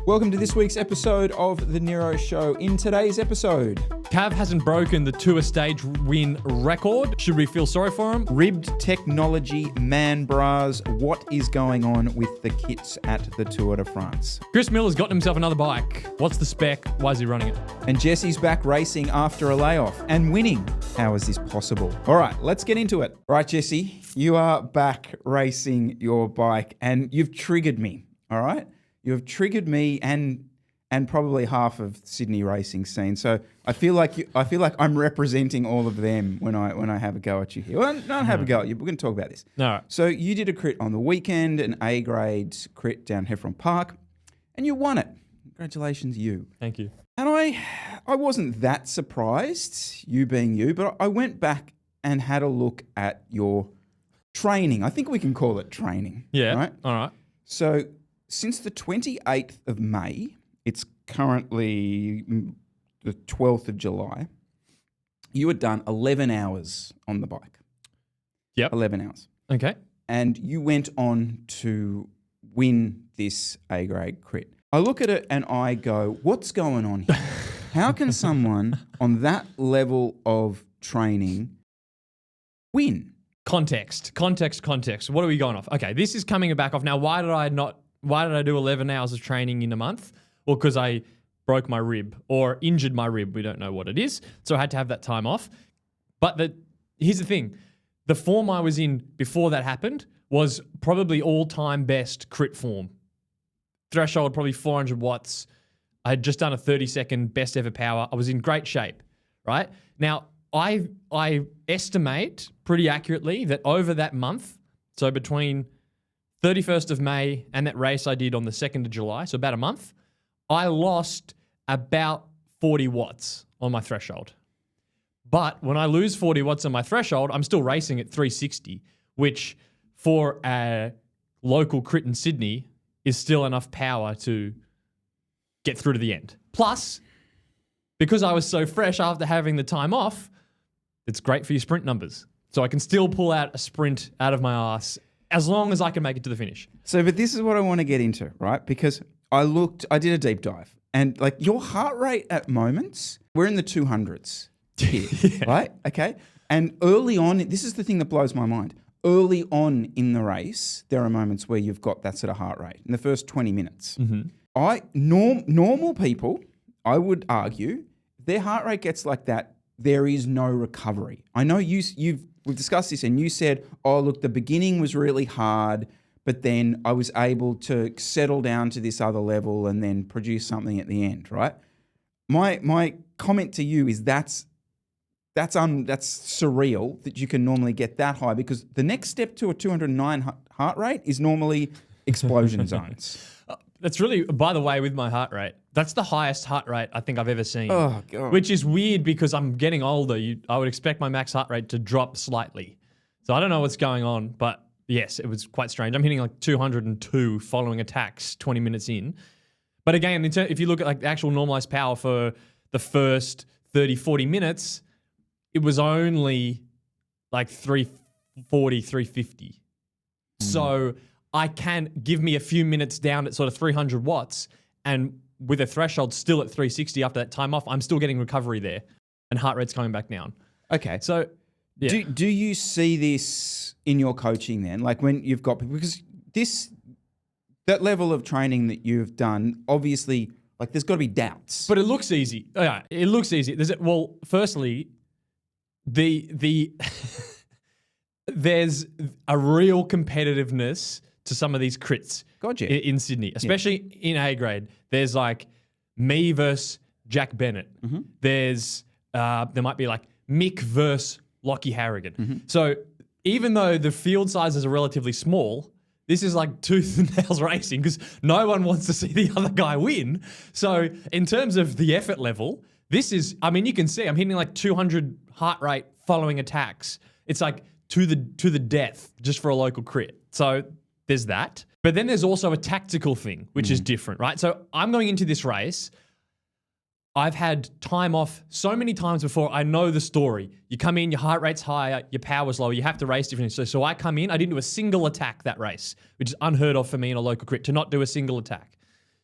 Welcome to this week's episode of the Nero Show. In today's episode, Cav hasn't broken the tour stage win record. Should we feel sorry for him? ribbed technology, man bras, what is going on with the kits at the Tour de France? Chris Miller's gotten himself another bike. What's the spec? Why is he running it? And Jesse's back racing after a layoff and winning. How is this possible? All right, let's get into it. All right, Jesse, you are back racing your bike and you've triggered me, all right? You have triggered me and probably half of Sydney racing scene. So I feel like I'm representing all of them when I have a go at you here. Well, not have a go at you. We're going to talk about this. All right. So you did a crit on the weekend, an A grade crit down Heffron Park, and you won it. Congratulations, you. Thank you. And I wasn't that surprised, you being you, but I went back and had a look at your training. I think we can call it training. Yeah. Right? All right. So since the 28th of May, it's currently the 12th of July, you had done 11 hours on the bike. Yep. 11 hours. Okay. And you went on to win this A-grade crit. I look at it and I go, what's going on here? How can someone on that level of training win? Context. What are we going off? Okay, this is coming back off. Now, why did I do 11 hours of training in a month? Well, because I broke my rib or injured my rib. We don't know what it is. So I had to have that time off. But here's the thing. The form I was in before that happened was probably all-time best crit form. Threshold, probably 400 watts. I had just done a 30-second best ever power. I was in great shape, right? Now, I estimate pretty accurately that over that month, so between 31st of May and that race I did on the 2nd of July, so about a month, I lost about 40 watts on my threshold. But when I lose 40 watts on my threshold, I'm still racing at 360, which for a local crit in Sydney is still enough power to get through to the end. Plus, because I was so fresh after having the time off, it's great for your sprint numbers. So I can still pull out a sprint out of my ass as long as I can make it to the finish. So, but this is what I want to get into, right? Because I did a deep dive and like your heart rate at moments, we're in the 200s here, yeah. Right? Okay. And early on, this is the thing that blows my mind. Early on in the race, there are moments where you've got that sort of heart rate in the first 20 minutes. Mm-hmm. Normal people, I would argue, their heart rate gets like that. There is no recovery. I know we've discussed this and you said, oh, look, the beginning was really hard, but then I was able to settle down to this other level and then produce something at the end, right? My comment to you is that's surreal that you can normally get that high because the next step to a 209 heart rate is normally explosion zones. That's really, by the way, with my heart rate, that's the highest heart rate I think I've ever seen. Oh, God. Which is weird because I'm getting older. I would expect my max heart rate to drop slightly. So I don't know what's going on, but yes, it was quite strange. I'm hitting like 202 following attacks 20 minutes in. But again, if you look at like the actual normalized power for the first 30, 40 minutes, it was only like 340, 350. So I can give me a few minutes down at sort of 300 watts and with a threshold still at 360 after that time off, I'm still getting recovery there and heart rate's coming back down. Okay. So yeah. Do you see this in your coaching then? Like when you've got people, because that level of training that you've done, obviously, like there's got to be doubts. But it looks easy. Yeah, it looks easy. Well, firstly, there's a real competitiveness to some of these crits in Sydney, especially in A grade. There's like me versus Jack Bennett. Mm-hmm. There might be like Mick versus Lockie Harrigan. Mm-hmm. So even though the field sizes are relatively small, this is like tooth and nails racing because no one wants to see the other guy win. So in terms of the effort level, this is, I mean, you can see I'm hitting like 200 heart rate following attacks. It's like to the death just for a local crit. So there's that. But then there's also a tactical thing, which is different, right? So I'm going into this race. I've had time off so many times before. I know the story. You come in, your heart rate's higher, your power's lower, you have to race differently. So I come in, I didn't do a single attack that race, which is unheard of for me in a local crit, to not do a single attack.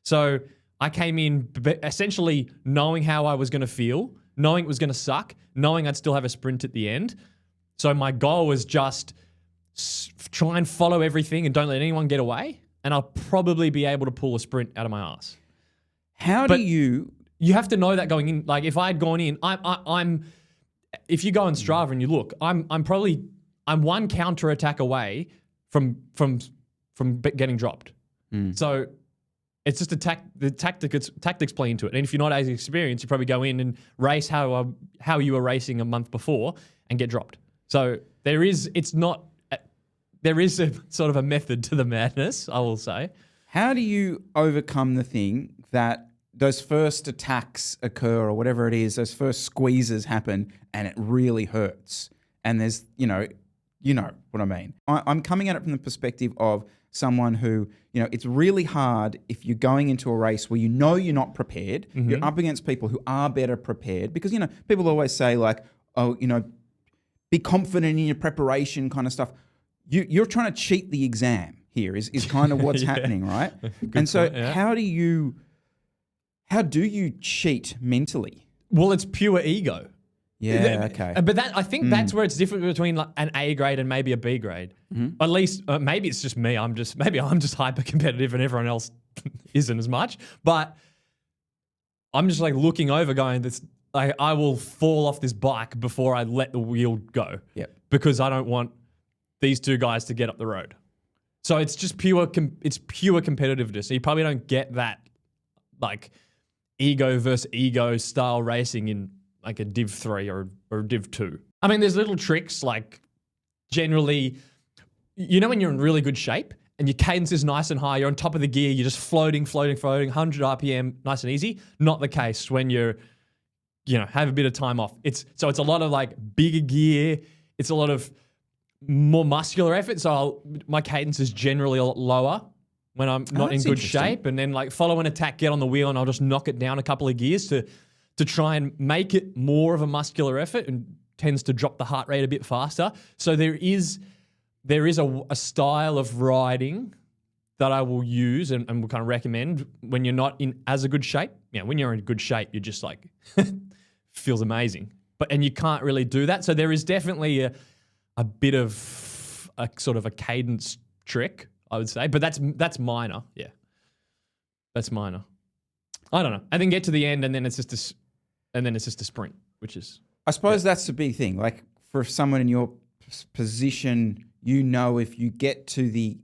So I came in essentially knowing how I was going to feel, knowing it was going to suck, knowing I'd still have a sprint at the end. So my goal was just try and follow everything and don't let anyone get away. And I'll probably be able to pull a sprint out of my ass. Do you... You have to know that going in. Like if I had gone in, I'm if you go on Strava and you look, I'm one counter attack away from getting dropped. So it's just the tactics play into it. And if you're not as experienced, you probably go in and race how you were racing a month before and get dropped. So there is a sort of a method to the madness, I will say. How do you overcome the thing that those first attacks occur or whatever it is, those first squeezes happen and it really hurts? And there's, you know what I mean. I'm coming at it from the perspective of someone who, it's really hard if you're going into a race where you're not prepared. Mm-hmm. You're up against people who are better prepared because, people always say like, oh, be confident in your preparation kind of stuff. You're trying to cheat the exam here is kind of what's happening, right? And so how do you cheat mentally? Well, it's pure ego. Yeah, okay. But I think that's where it's different between like an A grade and maybe a B grade. Mm-hmm. At least maybe it's just me. Maybe I'm just hyper competitive and everyone else isn't as much. But I'm just like looking over, going, "This, I will fall off this bike before I let the wheel go." Yep. Because I don't want these two guys to get up the road. So it's just pure competitiveness. So you probably don't get that like ego versus ego style racing in like a Div 3 or Div 2. I mean, there's little tricks like generally, when you're in really good shape and your cadence is nice and high, you're on top of the gear, you're just floating, 100 RPM, nice and easy. Not the case when you're, have a bit of time off. It's a lot of like bigger gear. It's a lot of more muscular effort. So my cadence is generally a lot lower when I'm not in good shape, and then like follow an attack, get on the wheel, and I'll just knock it down a couple of gears to try and make it more of a muscular effort, and tends to drop the heart rate a bit faster. So there is a style of riding that I will use and will kind of recommend when you're not in as a good shape. Yeah, when you're in good shape, you're just like feels amazing. And you can't really do that. So there is definitely a bit of a sort of a cadence trick, I would say, but that's minor. Yeah, that's minor. I don't know. I think get to the end and then it's just a sprint, which is. I suppose that's the big thing. Like for someone in your position, if you get to the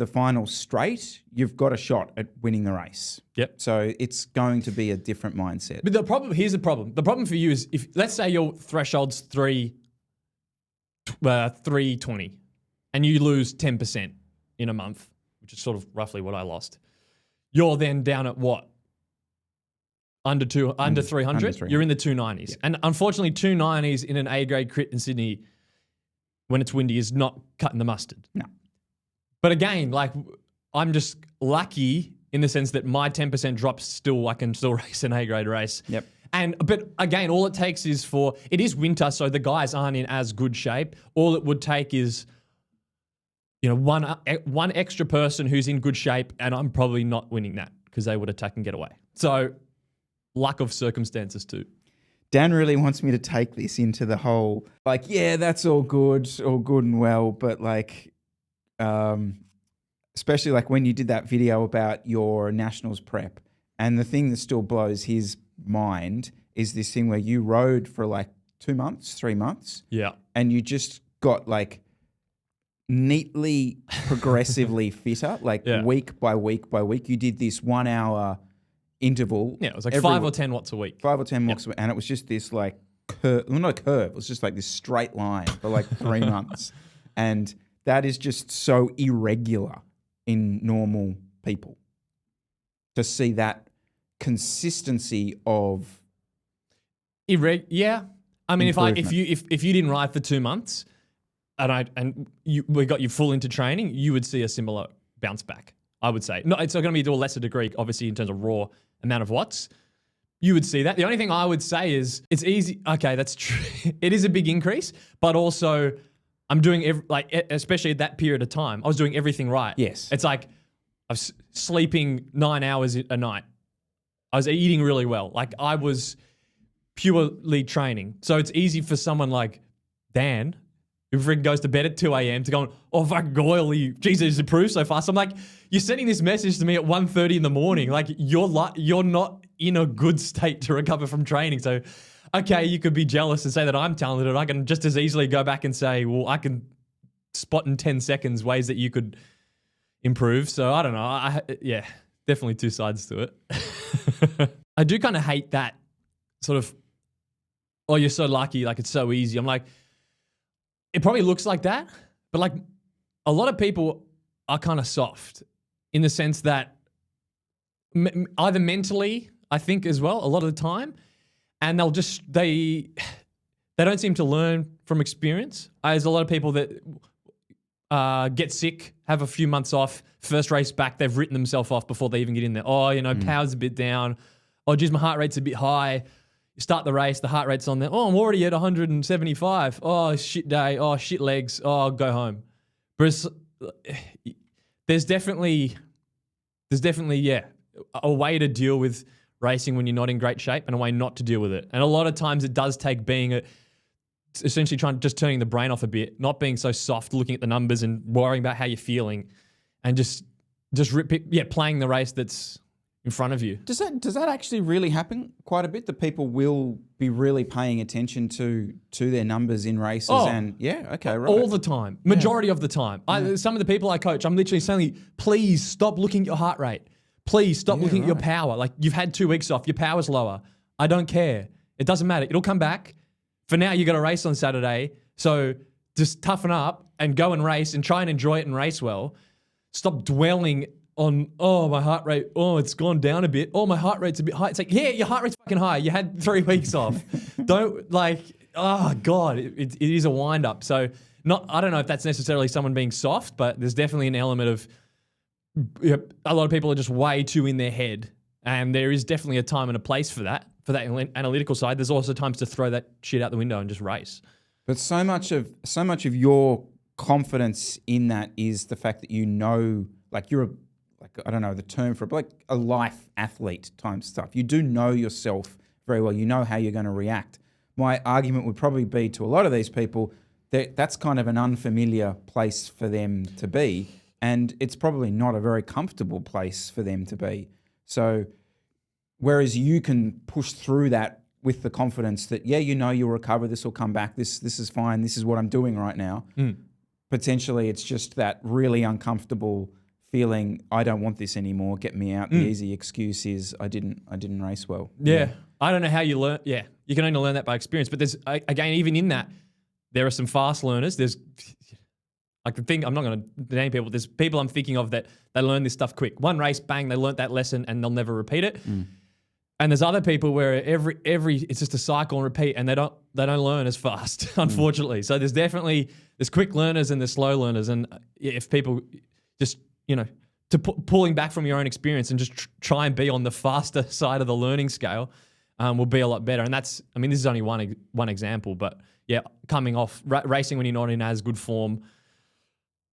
final straight, you've got a shot at winning the race. Yep. So it's going to be a different mindset. But here's the problem. The problem for you is if let's say your threshold's 320 and you lose 10% in a month, which is sort of roughly what I lost, you're then down at what? Under 300? You're in the 290s. Yep. And unfortunately, 290s in an A-grade crit in Sydney when it's windy is not cutting the mustard. No. But again, like I'm just lucky in the sense that my 10% drops I can still race an A-grade race. Yep. But again, all it takes is it is winter, so the guys aren't in as good shape. All it would take is, one extra person who's in good shape, and I'm probably not winning that because they would attack and get away. So luck of circumstances too. Dan really wants me to take this into the whole, like, yeah, that's all good and well, but like, especially like when you did that video about your nationals prep, and the thing that still blows his mind is this thing where you rode for like 2 months, 3 months. Yeah. And you just got like neatly, progressively fitter, like week by week by week. You did this 1 hour interval. Yeah, it was like 5 or 10 watts a week. 5 or 10 watts a week. And it was just this like curve, well, not a curve, it was just like this straight line for like 3 months. And that is just so irregular in normal people. To see that consistency of yeah. I mean, if you didn't ride for 2 months and we got you full into training, you would see a similar bounce back, I would say. No, it's not going to be to a lesser degree, obviously, in terms of raw amount of watts. You would see that. The only thing I would say is it's easy. Okay, that's true. It is a big increase, but also I'm doing especially at that period of time, I was doing everything right. Yes. It's like I was sleeping 9 hours a night I was eating really well. Like I was purely training. So it's easy for someone like Dan, who freaking goes to bed at 2 a.m. to go, oh, fucking Goyle, Jesus, he's improved so fast. I'm like, you're sending this message to me at 1:30 in the morning. Like you're not in a good state to recover from training. So, okay, you could be jealous and say that I'm talented. I can just as easily go back and say, well, I can spot in 10 seconds ways that you could improve. So I don't know. Yeah, definitely two sides to it. I do kind of hate that sort of, oh, you're so lucky, like it's so easy. I'm like, it probably looks like that, but like a lot of people are kind of soft in the sense that either mentally, I think as well, a lot of the time, and they don't seem to learn from experience. There's a lot of people that get sick, have a few months off, first race back, they've written themselves off before they even get in there. Oh, power's a bit down. Oh, geez, my heart rate's a bit high. You start the race, the heart rate's on there. Oh, I'm already at 175. Oh, shit day. Oh, shit legs. Oh, I'll go home. But there's definitely, yeah, a way to deal with racing when you're not in great shape and a way not to deal with it. And a lot of times it does take essentially turning the brain off a bit, not being so soft, looking at the numbers and worrying about how you're feeling, and just playing the race that's in front of you. Does that actually really happen quite a bit? That people will be really paying attention to their numbers in races and right. All the time, majority of the time. Some of the people I coach, I'm literally saying, please stop looking at your heart rate. Please stop looking at your power. Like you've had 2 weeks off, your power's lower. I don't care. It doesn't matter. It'll come back. For now, you got a race on Saturday, so just toughen up and go and race and try and enjoy it and race well. Stop dwelling on, oh, my heart rate, oh, it's gone down a bit. Oh, my heart rate's a bit high. It's like, yeah, your heart rate's fucking high. You had 3 weeks off. Don't oh, God, it is a wind up. So I don't know if that's necessarily someone being soft, but there's definitely an element of a lot of people are just way too in their head. And there is definitely a time and a place for that analytical side. There's also times to throw that shit out the window and just race. But so much of your confidence in that is the fact that like you're I don't know the term for it, but like a life athlete type stuff. You do know yourself very well. You know how you're going to react. My argument would probably be to a lot of these people that that's kind of an unfamiliar place for them to be, and it's probably not a very comfortable place for them to be. So whereas you can push through that with the confidence that, you'll recover, this will come back, this is fine, this is what I'm doing right now. Potentially it's just that really uncomfortable feeling, I don't want this anymore, get me out. The easy excuse is I didn't race well. Yeah. I don't know how you learn. Yeah. You can only learn that by experience. But there's, again, even in that, there are some fast learners. There's, I'm not going to name people. There's people I'm thinking of that they learn this stuff quick. One race, bang, they learnt that lesson and they'll never repeat it. And there's other people where every it's just a cycle and repeat, and they don't learn as fast, unfortunately. So there's quick learners and there's slow learners. And if people just, pulling back from your own experience and just try and be on the faster side of the learning scale will be a lot better. And this is only one example, but yeah, coming off racing when you're not in as good form,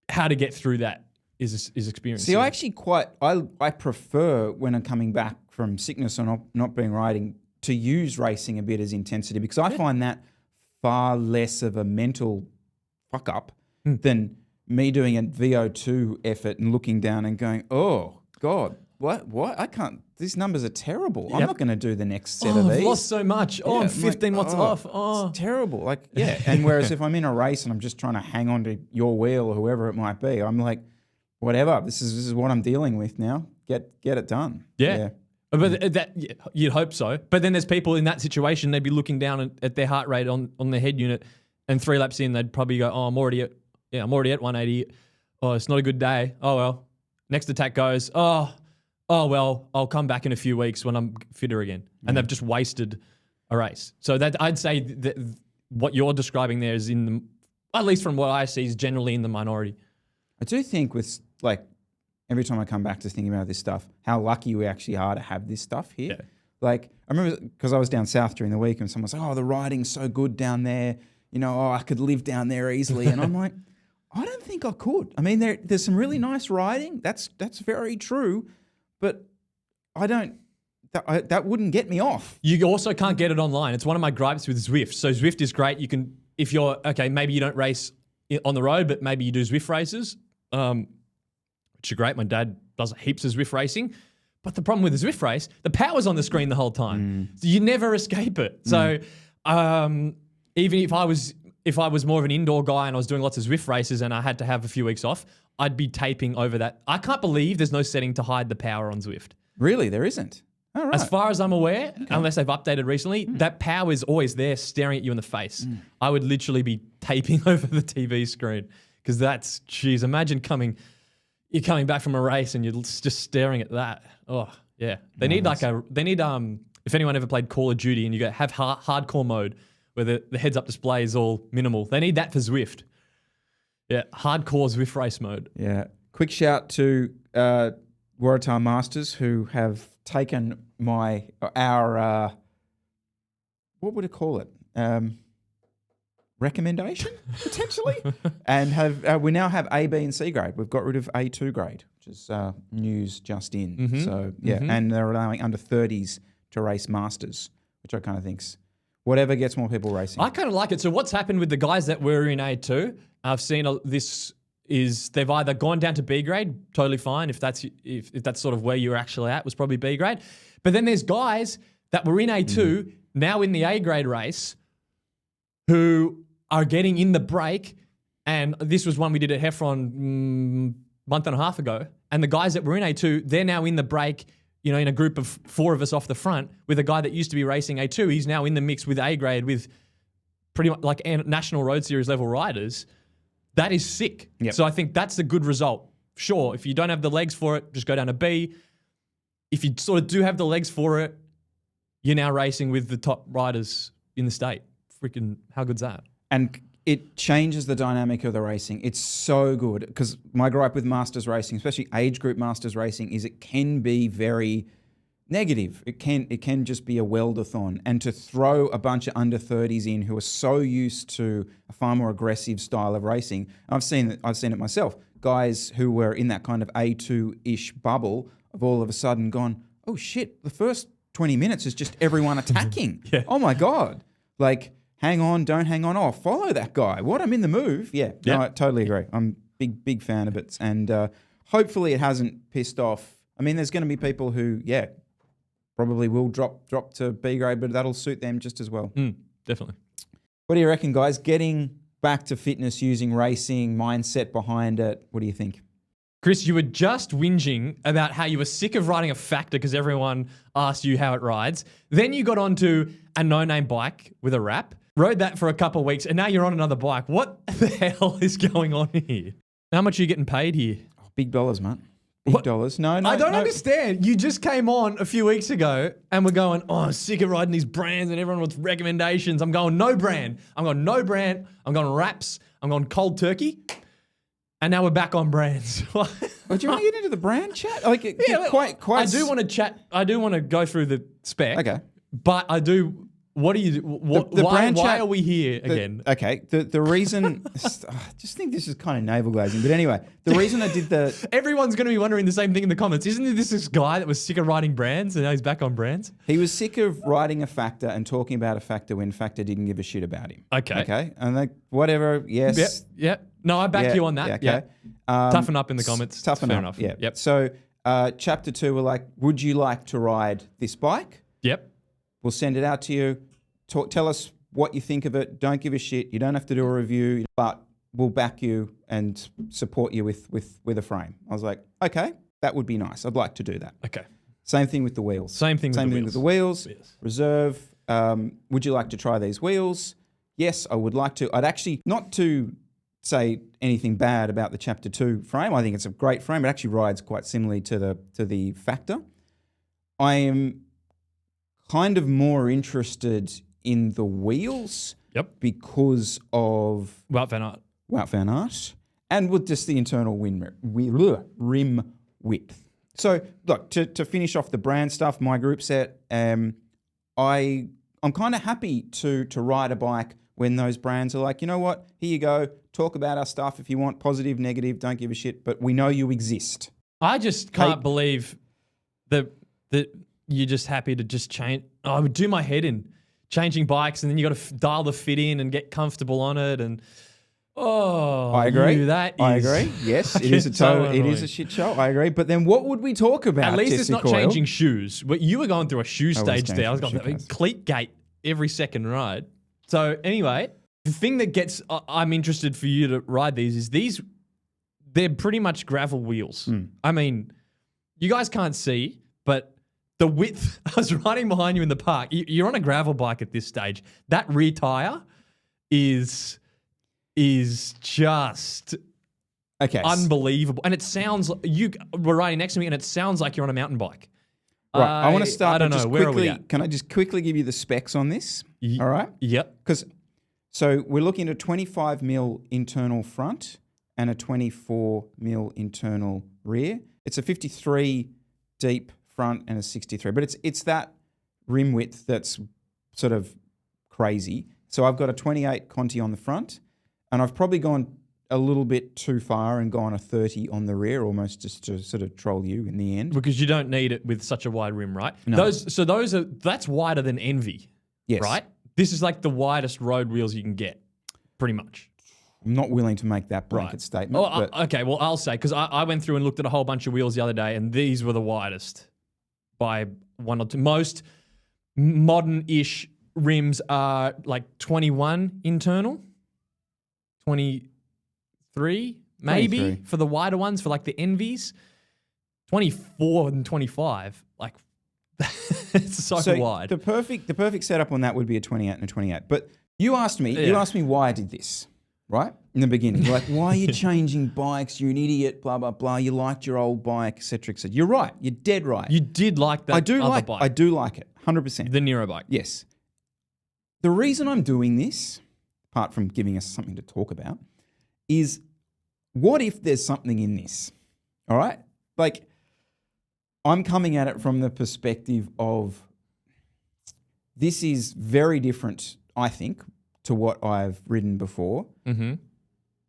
how to get through that is experience. See, I actually I prefer when I'm coming back from sickness or not being riding to use racing a bit as intensity, because I find that far less of a mental fuck up than me doing a VO2 effort and looking down and going, oh God, what? I can't. These numbers are terrible. I'm not going to do the next set of these. I've lost so much. I'm 15 watts off. It's terrible. And whereas if I'm in a race and I'm just trying to hang on to your wheel or whoever it might be, I'm like, whatever. This is what I'm dealing with now. Get it done. Yeah. But you'd hope so. But then there's people in that situation, they'd be looking down at their heart rate on their head unit, and 3 laps in, they'd probably go, oh, I'm already at 180. Oh, it's not a good day. Oh, well. Next attack goes, oh, well, I'll come back in a few weeks when I'm fitter again. And they've just wasted a race. So that I'd say that what you're describing there is at least from what I see, is generally in the minority. I do think with every time I come back to thinking about this stuff, how lucky we actually are to have this stuff here. Yeah. Like, I remember, because I was down south during the week and someone was like, oh, the riding's so good down there. I could live down there easily. And I'm like, I don't think I could. I mean, there's some really nice riding. That's very true. But that wouldn't get me off. You also can't get it online. It's one of my gripes with Zwift. So Zwift is great. You can, if you're, okay, maybe you don't race on the road, but maybe you do Zwift races, which are great. My dad does heaps of Zwift racing. But the problem with the Zwift race, the power's on the screen the whole time. So you never escape it. So even if I was more of an indoor guy and I was doing lots of Zwift races and I had to have a few weeks off, I'd be taping over that. I can't believe there's no setting to hide the power on Zwift. Really? There isn't? All right. As far as I'm aware, unless they've updated recently, that power is always there staring at you in the face. I would literally be taping over the TV screen because that's, geez, imagine you're coming back from a race and you're just staring at that. Oh, yeah. They need if anyone ever played Call of Duty and you have hardcore mode where the heads-up display is all minimal, they need that for Zwift. Yeah, hardcore Zwift race mode. Yeah. Quick shout to Waratah Masters who have taken our what would I call it? Recommendation potentially, and we now have A, B, and C grade. We've got rid of A2 grade, which is news just in. So yeah, and they're allowing under 30s to race Masters, which I kind of think's whatever gets more people racing. I kind of like it. So what's happened with the guys that were in A2? I've seen they've either gone down to B grade, totally fine. If that's sort of where you're actually at, was probably B grade. But then there's guys that were in A2 now in the A grade race who are getting in the break. And this was one we did at Heffron month and a half ago. And the guys that were in A2, they're now in the break, in a group of 4 of us off the front with a guy that used to be racing A2. He's now in the mix with A grade with pretty much like National Road Series level riders. That is sick. Yep. So I think that's a good result. Sure, if you don't have the legs for it, just go down to B. If you sort of do have the legs for it, you're now racing with the top riders in the state. Freaking, how good's that? And it changes the dynamic of the racing. It's so good because my gripe with Masters racing, especially age group Masters racing, is it can be very negative. It can just be a weldathon, and to throw a bunch of under 30s in who are so used to a far more aggressive style of racing. I've seen it myself. Guys who were in that kind of A2-ish bubble have all of a sudden gone, oh shit, the first 20 minutes is just everyone attacking. Yeah. Oh my God. Like, hang on, don't hang on. Oh, follow that guy. What? I'm in the move. Yeah. No, I totally agree. I'm big fan of it. And hopefully it hasn't pissed off. I mean, there's going to be people who, probably will drop to B grade, but that'll suit them just as well. Definitely. What do you reckon, guys? Getting back to fitness using racing, mindset behind it, what do you think? Chris, you were just whinging about how you were sick of riding a Factor because everyone asked you how it rides. Then you got onto a no-name bike with a wrap, rode that for a couple of weeks, and now you're on another bike. What the hell is going on here? How much are you getting paid here? Oh, big dollars, mate. Big dollars. No. I don't understand. You just came on a few weeks ago and we're going, oh, I'm sick of riding these brands and everyone wants recommendations. I'm going no brand. I'm going no brand. I'm going wraps. I'm going cold turkey. And now we're back on brands. Well, do you want to get into the brand chat? Like, quite. I do want to chat. I do want to go through the spec. Okay. But I do. What do you? Why are we here again? Okay. The reason. I just think this is kind of navel glazing. But anyway, the reason I did the. Everyone's going to be wondering the same thing in the comments. Isn't this guy that was sick of riding brands and now he's back on brands? He was sick of riding a Factor and talking about a Factor when Factor didn't give a shit about him. Okay. And like, whatever. Yes. Yep. No, I back you on that. Yeah. Okay. Toughen up in the comments. Toughen Fair up. enough. Yeah. Yep. So, chapter 2, we're like, would you like to ride this bike? Yep. We'll send it out to you. Tell us what you think of it. Don't give a shit. You don't have to do a review, but we'll back you and support you with a frame. I was like, okay, that would be nice. I'd like to do that. Okay. Same thing with the wheels. Same thing with the wheels. Yes. Reserve. Would you like to try these wheels? Yes, I would like to. I'd actually, not to say anything bad about the Chapter 2 frame. I think it's a great frame. It actually rides quite similarly to the Factor. I am kind of more interested in the wheels. Yep. Because of Wout van Aert. And with just the internal rim width. So look, to finish off the brand stuff, my group set, I'm kind of happy to ride a bike when those brands are like, you know what, here you go, talk about our stuff if you want, positive, negative, don't give a shit, but we know you exist. I just can't believe that you're just happy to just change. I would do my head in changing bikes, and then you got to dial the fit in and get comfortable on it. And I agree. I agree. Yes, it is it is a shit show. I agree. But then what would we talk about? At least Jesse it's not Coyle? Changing shoes. But you were going through a shoe stage there. I was going changing through cleat gate every second ride. So anyway, the thing that gets I'm interested for you to ride is they're pretty much gravel wheels. I mean, you guys can't see, but the width, I was riding behind you in the park. You're on a gravel bike at this stage. That rear tire is just unbelievable. And it sounds, you were riding next to me and it sounds like you're on a mountain bike. Right, I want to start. I don't know. Just Where quickly, are we at? Can I just quickly give you the specs on this? All right. Yep. So we're looking at a 25 mil internal front and a 24 mil internal rear. It's a 53 deep front and a 63, but it's that rim width that's sort of crazy. So I've got a 28 Conti on the front, and I've probably gone a little bit too far and gone a 30 on the rear, almost just to sort of troll you in the end. Because you don't need it with such a wide rim, right? No. That's wider than Envy. Yes. Right? This is like the widest road wheels you can get, pretty much. I'm not willing to make that blanket statement. Oh, okay, well, I'll say, because I went through and looked at a whole bunch of wheels the other day, and these were the widest by one or two. Most modern-ish rims are like 21 internal, 23 maybe 23. for the wider ones, for like the Envies. 24 and 25, like it's so wide. The perfect setup on that would be a 28 and a 28. But you asked me why I did this, right? In the beginning. You're like, why are you changing bikes? You're an idiot, blah, blah, blah. You liked your old bike, et cetera, et cetera. You're right. You're dead right. You did like that other bike. I do like it, 100%. The Nero bike. Yes. The reason I'm doing this, apart from giving us something to talk about, is what if there's something in this? All right? Like, I'm coming at it from the perspective of this is very different, I think, to what I've ridden before. Mm-hmm.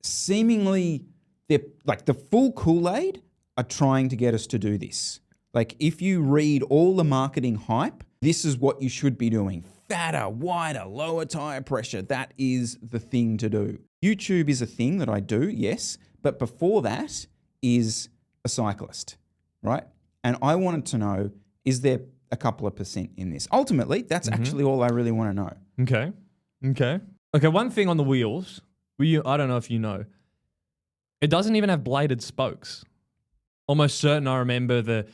Seemingly, they're like the full KoolAid are trying to get us to do this. Like, if you read all the marketing hype, this is what you should be doing. Fatter, wider, lower tire pressure. That is the thing to do. YouTube is a thing that I do, yes, but before that is a cyclist, right? And I wanted to know, is there a couple of % in this? Ultimately, that's actually all I really want to know. Okay, one thing on the wheels, I don't know if you know, it doesn't even have bladed spokes. Almost certain I remember the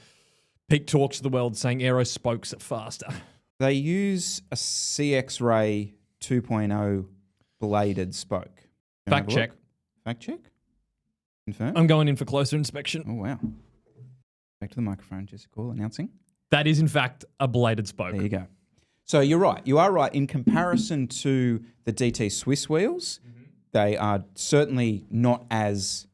Peak Talks of the world saying AERO spokes are faster. They use a CX Ray 2.0 bladed spoke. Fact check. Fact check? Confirm? I'm going in for closer inspection. Oh, wow. Back to the microphone, Jessica, announcing. That is, in fact, a bladed spoke. There you go. So you're right. You are right. In comparison to the DT Swiss wheels, they are certainly not as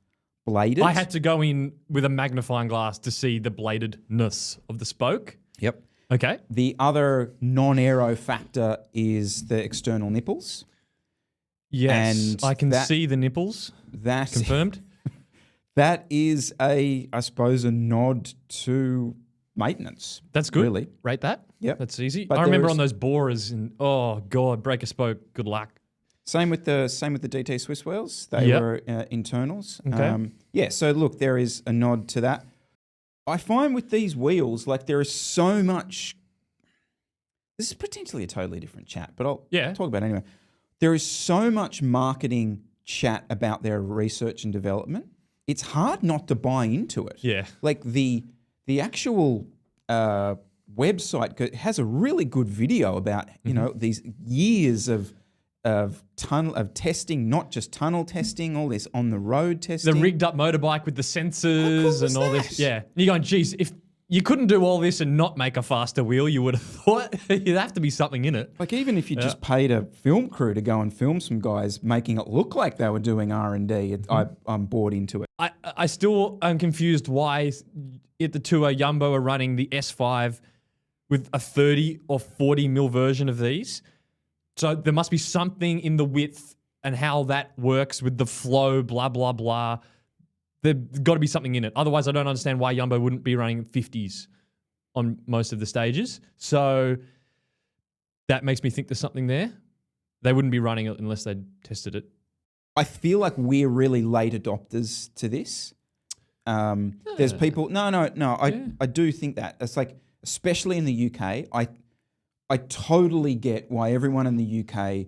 bladed. I had to go in with a magnifying glass to see the bladedness of the spoke. Yep. Okay. The other non-aero factor is the external nipples. Yes, And I can see the nipples. That Confirmed. That is I suppose, a nod to maintenance. That's good. Really. Rate that. Yep. That's easy. But I remember there is- on those borers and, oh, God, break a spoke. Good luck. Same with the DT Swiss wheels. They Yep. were internals. Okay. So look, there is a nod to that. I find with these wheels, like there is so much. This is potentially a totally different chat, but I'll talk about it anyway. There is so much marketing chat about their research and development. It's hard not to buy into it. Yeah. Like the actual website has a really good video about these years of testing, not just tunnel testing, all this on the road testing. The rigged up motorbike with the sensors and all this. that? Yeah. And you're going, geez, if you couldn't do all this and not make a faster wheel, you would have thought you'd have to be something in it. Like even if you just paid a film crew to go and film some guys making it look like they were doing R&D, I'm bought into it. I still am confused why at the Tour Jumbo are running the S5 with a 30 or 40 mil version of these. So there must be something in the width and how that works with the flow, blah, blah, blah. There's got to be something in it. Otherwise, I don't understand why Jumbo wouldn't be running 50s on most of the stages. So that makes me think there's something there. They wouldn't be running it unless they'd tested it. I feel like we're really late adopters to this. There's people. No. I do think that. It's like, especially in the UK, I totally get why everyone in the UK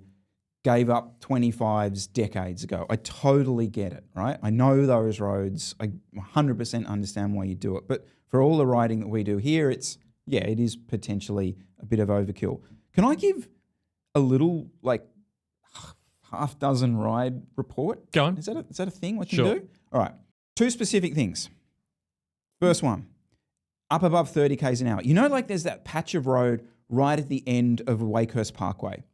gave up 25s decades ago. I totally get it, right? I know those roads. I 100% understand why you do it. But for all the riding that we do here, it is potentially a bit of overkill. Can I give a little, like, half dozen ride report? Go on. Is that a thing we can Sure. do? All right. 2 specific things. First one, up above 30 k's an hour. You know, like there's that patch of road right at the end of Wakehurst Parkway.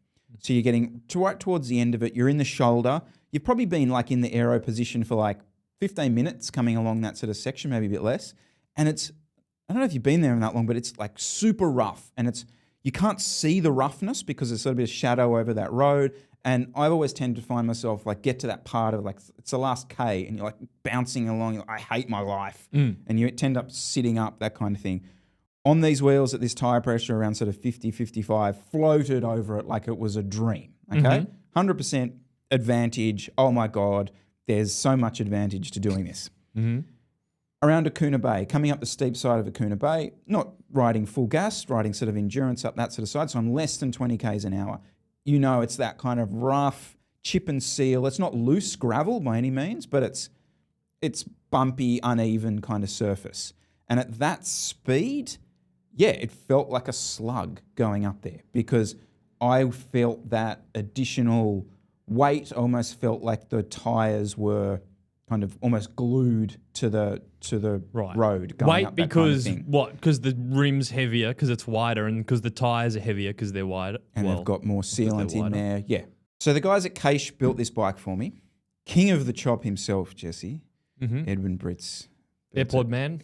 So you're getting right towards the end of it. You're in the shoulder. You've probably been like in the AERO position for like 15 minutes coming along that sort of section, maybe a bit less. And I don't know if you've been there in that long, but it's like super rough. And you can't see the roughness because there's sort of a bit of shadow over that road. And I've always tended to find myself like get to that part of like, it's the last K and you're like bouncing along. You're like, I hate my life. And you tend up sitting up, that kind of thing. On these wheels at this tyre pressure around sort of 50, 55, floated over it like it was a dream, okay? 100% advantage. Oh my God, there's so much advantage to doing this. Around Akuna Bay, coming up the steep side of Akuna Bay, not riding full gas, riding sort of endurance up that sort of side, so I'm less than 20 k's an hour. You know, it's that kind of rough chip and seal. It's not loose gravel by any means, but it's bumpy, uneven kind of surface. And at that speed, yeah, it felt like a slug going up there because I felt that additional weight. Almost felt like the tyres were kind of almost glued to the road. Going Weight up because that kind of thing. what? Because the rim's heavier because it's wider, and because the tyres are heavier because they're wider. And they've got more sealant in wider. there. Yeah. So the guys at Caish built this bike for me. King of the chop himself, Jesse. Edwin Britz. Airport man.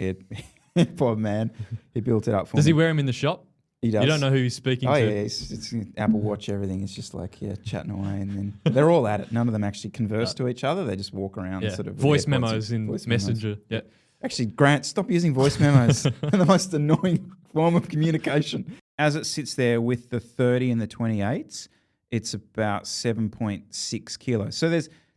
Airport man. He built it up for me. Does he wear him in the shop? He does. You don't know who he's speaking Oh, to. yeah, it's Apple Watch, everything. It's just like, chatting away. And then they're all at it. None of them actually converse to each other. They just walk around and sort of... Voice memos in Messenger. Yeah. Actually, Grant, stop using voice memos. They're the most annoying form of communication. As it sits there with the 30 and the 28s, it's about 7.6 kilos. So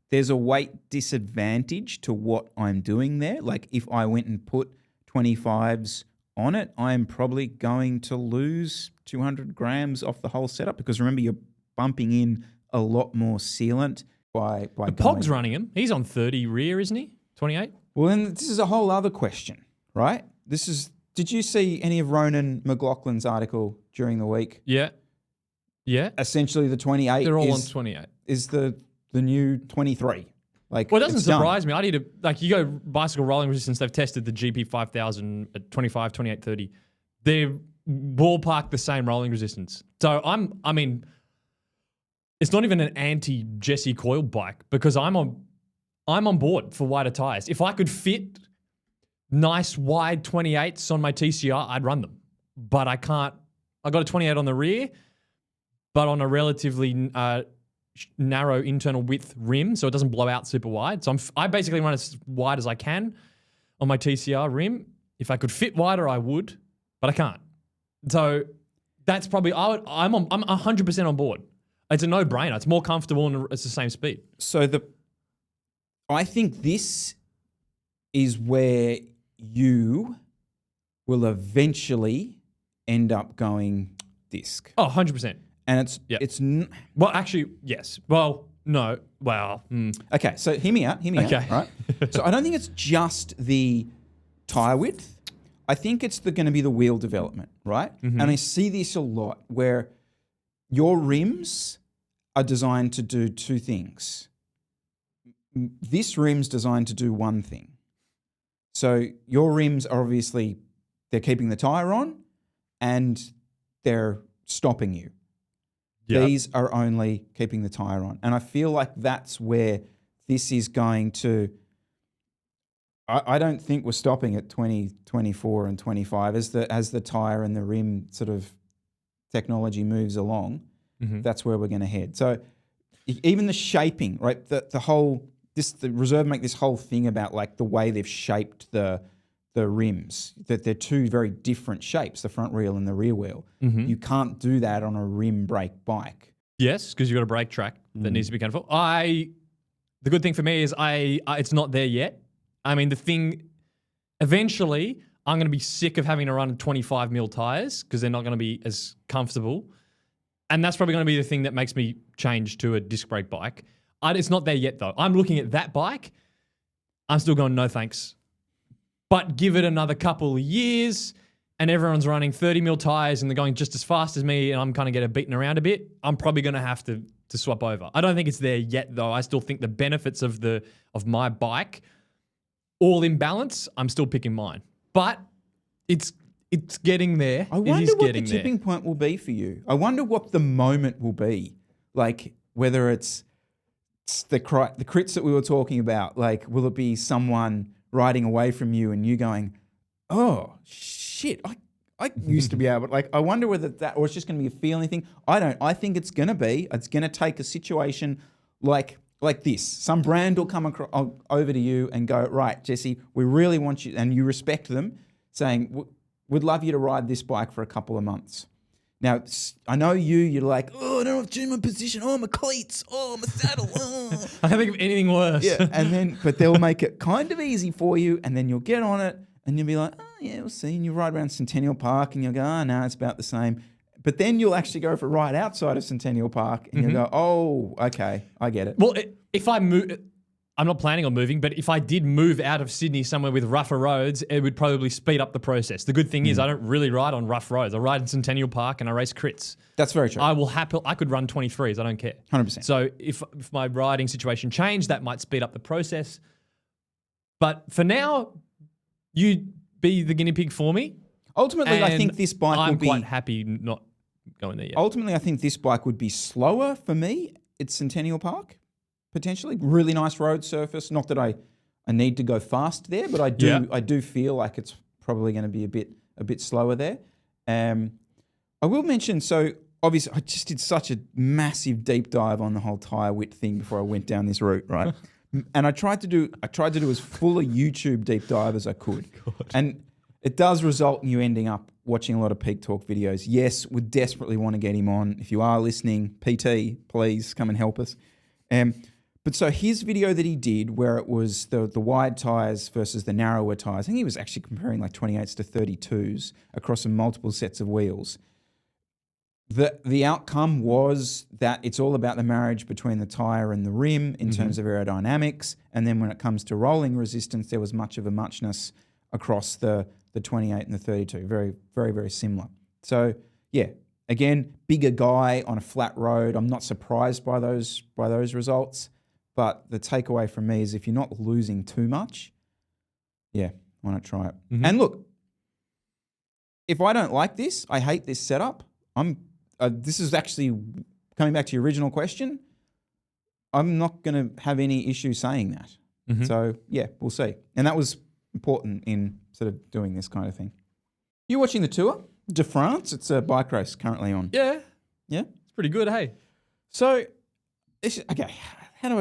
there's a weight disadvantage to what I'm doing there. Like if I went and put 25s on it, I'm probably going to lose 200 grams off the whole setup because remember, you're bumping in a lot more sealant by Pog's running him. He's on 30 rear, isn't he? 28? Well, then this is a whole other question, right? Did you see any of Ronan McLaughlin's article during the week? Yeah. Yeah. Essentially the 28 They're all on 28. Is the new 23. Like, well, it doesn't it's done. surprise me. I need to, like, you go bicycle rolling resistance, they've tested the GP 5000 at 25, 28, 30. They're ballpark the same rolling resistance. So I mean, it's not even an anti-Jesse Coyle bike because I'm on board for wider tyres. If I could fit nice wide 28s on my TCR, I'd run them. But I can't. I got a 28 on the rear, but on a relatively narrow internal width rim, so it doesn't blow out super wide. So I basically run as wide as I can on my TCR rim. If I could fit wider, I would, but I can't. So that's probably I'm 100% on board. It's a no-brainer. It's more comfortable and it's the same speed. So I think this is where you will eventually end up going disc. Oh, 100%. And well, actually, yes. Well, no. Well, okay. So hear me out. Okay. Right. So I don't think it's just the tire width. I think it's going to be the wheel development, right? And I see this a lot where your rims are designed to do two things. This rim's designed to do one thing. So your rims are obviously, they're keeping the tire on and they're stopping you. Yep. These are only keeping the tire on. And I feel like that's where this is going to... I don't think we're stopping at 20, 24 and 25. As the tire and the rim sort of technology moves along, that's where we're going to head. So even the shaping, right? The reserve make this whole thing about like the way they've shaped the the rims, that they're two very different shapes, the front wheel and the rear wheel. Mm-hmm. You can't do that on a rim brake bike. Yes, because you've got a brake track that needs to be careful. The good thing for me is it's not there yet. I mean, eventually I'm going to be sick of having to run 25 mil tires because they're not going to be as comfortable. And that's probably going to be the thing that makes me change to a disc brake bike. It's not there yet though. I'm looking at that bike. I'm still going, no thanks. But give it another couple of years and everyone's running 30 mil tires and they're going just as fast as me and I'm kind of getting beaten around a bit, I'm probably going to have to swap over. I don't think it's there yet though. I still think the benefits of my bike, all in balance, I'm still picking mine. But it's getting there. I wonder what the tipping point will be for you. I wonder what the moment will be. Like whether it's the crits that we were talking about. Like will it be someone riding away from you and you going, oh shit, I used to be able to, like, I wonder whether that, or it's just going to be a feeling thing. I think it's going to take a situation like this. Some brand will come over to you and go, right, Jesse, we really want you, and you respect them, saying, we'd love you to ride this bike for a couple of months. Now, I know you're like, oh, I don't have to change my position. Oh, my cleats. Oh, my saddle. Oh. I can't think of anything worse. Yeah, but they'll make it kind of easy for you, and then you'll get on it, and you'll be like, oh, yeah, we'll see. And you ride around Centennial Park, and you'll go, oh, no, it's about the same. But then you'll actually go for a ride outside of Centennial Park, and you'll go, oh, okay, I get it. Well, if I move, I'm not planning on moving, but if I did move out of Sydney somewhere with rougher roads, it would probably speed up the process. The good thing is I don't really ride on rough roads. I ride in Centennial Park and I race crits. That's very true. I could run 23s. I don't care. 100%. So if my riding situation changed, that might speed up the process. But for now, you be the guinea pig for me. Ultimately, I think this bike I'm would be... quite happy not going there yet. Ultimately, I think this bike would be slower for me at Centennial Park. Potentially, really nice road surface. Not that I need to go fast there, but I do feel like it's probably going to be a bit slower there. I will mention, so obviously I just did such a massive deep dive on the whole tire width thing before I went down this route, right? And I tried to do as full a YouTube deep dive as I could, and it does result in you ending up watching a lot of Peak Talk videos. Yes, we desperately want to get him on. If you are listening, PT, please come and help us. But so his video that he did where it was the wide tyres versus the narrower tyres, I think he was actually comparing like 28s to 32s across multiple sets of wheels. The outcome was that it's all about the marriage between the tyre and the rim in terms of aerodynamics. And then when it comes to rolling resistance, there was much of a muchness across the 28 and the 32. Very, very, very similar. So yeah, again, bigger guy on a flat road. I'm not surprised by those results. But the takeaway from me is if you're not losing too much, yeah, why not try it? Mm-hmm. And look, if I don't like this, I hate this setup. This is actually coming back to your original question. I'm not going to have any issue saying that. Mm-hmm. So yeah, we'll see. And that was important in sort of doing this kind of thing. You're watching the Tour de France. It's a bike race currently on. Yeah. Yeah? It's pretty good, hey? So, okay. All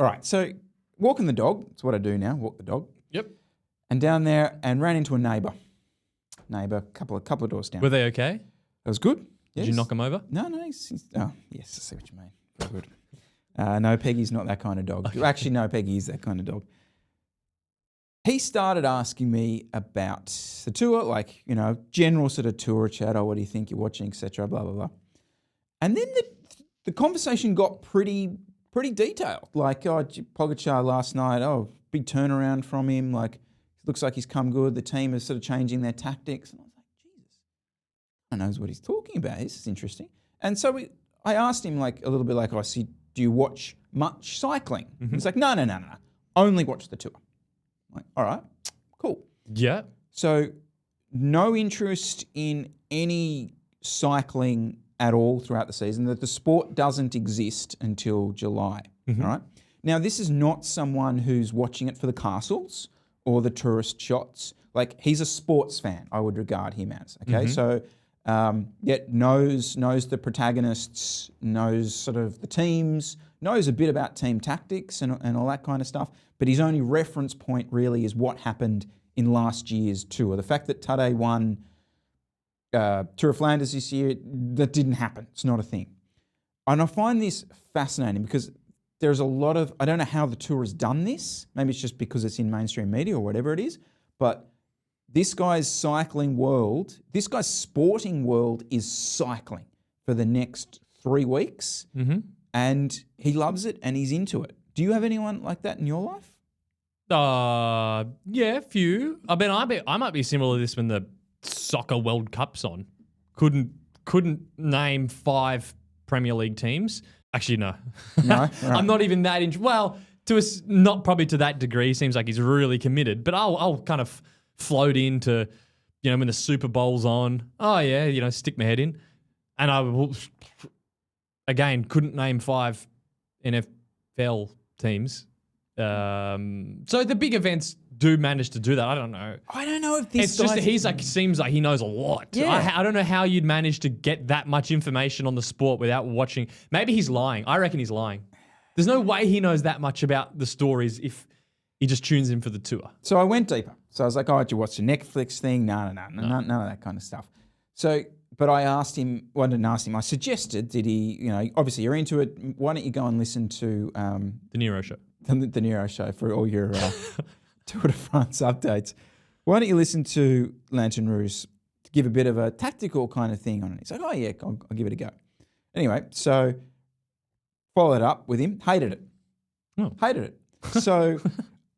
right. So, walking the dog, that's what I do now, walk the dog. Yep. And down there and ran into a neighbour, couple of doors down. Were they okay? That was good. Yes. Did you knock him over? No, yes, I see what you mean. Very good. No, Peggy's not that kind of dog. Okay. Actually, no, Peggy is that kind of dog. He started asking me about the tour, like, general sort of tour chat. Oh, what do you think you're watching, etc. Blah, blah, blah. And then the conversation got pretty detailed. Like, Pogacar last night, big turnaround from him. Like, looks like he's come good. The team is sort of changing their tactics. And I was like, Jesus, I knows what he's talking about. This is interesting. And so I asked him like a little bit like, do you watch much cycling? Mm-hmm. He's like, no. Only watch the Tour. I'm like, all right, cool. Yeah. So no interest in any cycling at all throughout the season, that the sport doesn't exist until July, all right? Now, this is not someone who's watching it for the castles or the tourist shots. Like, he's a sports fan, I would regard him as, okay? So, knows the protagonists, knows sort of the teams, knows a bit about team tactics and all that kind of stuff, but his only reference point really is what happened in last year's tour. The fact that Tade won Tour of Flanders this year, that didn't happen. It's not a thing. And I find this fascinating because there's a lot of, I don't know how the tour has done this. Maybe it's just because it's in mainstream media or whatever it is. But this guy's cycling world, this guy's sporting world is cycling for the next 3 weeks. Mm-hmm. And he loves it and he's into it. Do you have anyone like that in your life? Yeah, a few. I mean, I might be similar to this when the Soccer World Cup's on. Couldn't name 5 Premier League teams. Actually, no. No? Right. I'm not even that interested. Well, not probably to that degree. Seems like he's really committed. But I'll kind of float into, when the Super Bowl's on. Oh, yeah, stick my head in. And I will, again, couldn't name 5 NFL teams. So the big events do manage to do that. I don't know. I don't know if this It's just that seems like he knows a lot. Yeah. I don't know how you'd manage to get that much information on the sport without watching. Maybe he's lying. I reckon he's lying. There's no way he knows that much about the stories if he just tunes in for the tour. So I went deeper. So I was like, did you watch the Netflix thing? No, none of that kind of stuff. So, but I asked him, well, I didn't ask him, I suggested, did he, obviously you're into it. Why don't you go and listen to The Nero Show. The Nero Show for all your Tour de France updates. Why don't you listen to Lantern Rouge to give a bit of a tactical kind of thing on it? He's like, oh yeah, I'll give it a go. Anyway, so followed up with him, hated it. Oh. Hated it. So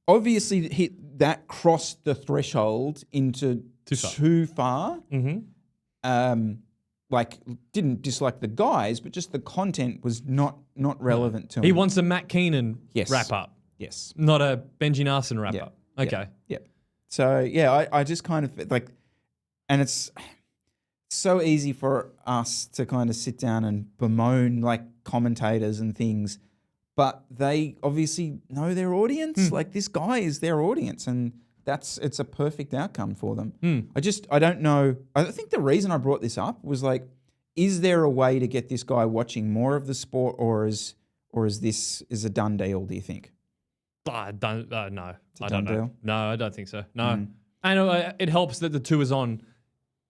obviously that crossed the threshold into too far. Mm-hmm. Didn't dislike the guys, but just the content was not relevant to him. He wants a Matt Keenan Yes. wrap up. Yes. Not a Benji Narson wrap Yeah. up. Okay. Yeah. So yeah, I just kind of and it's so easy for us to kind of sit down and bemoan commentators and things, but they obviously know their audience. Like this guy is their audience, and it's a perfect outcome for them. I don't know. I think the reason I brought this up was is there a way to get this guy watching more of the sport, or is this a done deal? Do you think? I don't. No, I done don't know. deal? No, I don't think so. No, I know it helps that the tour is on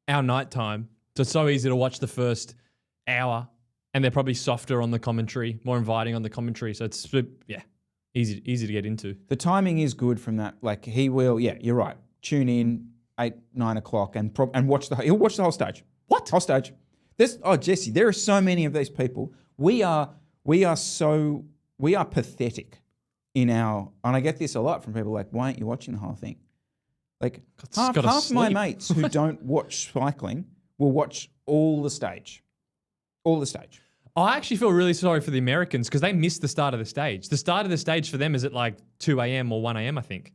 our night time, so it's so easy to watch the first hour, and they're probably softer on the commentary, more inviting on the commentary. So it's easy to get into. The timing is good from that. He will. Yeah, you're right. Tune in 8, 9 o'clock and watch he'll watch the whole stage. What? Whole stage. Jesse, there are so many of these people. We are pathetic in our, and I get this a lot from people why aren't you watching the whole thing? Half my mates who don't watch cycling will watch all the stage. All the stage. I actually feel really sorry for the Americans because they missed the start of the stage. The start of the stage for them is at 2 a.m. or 1 a.m., I think.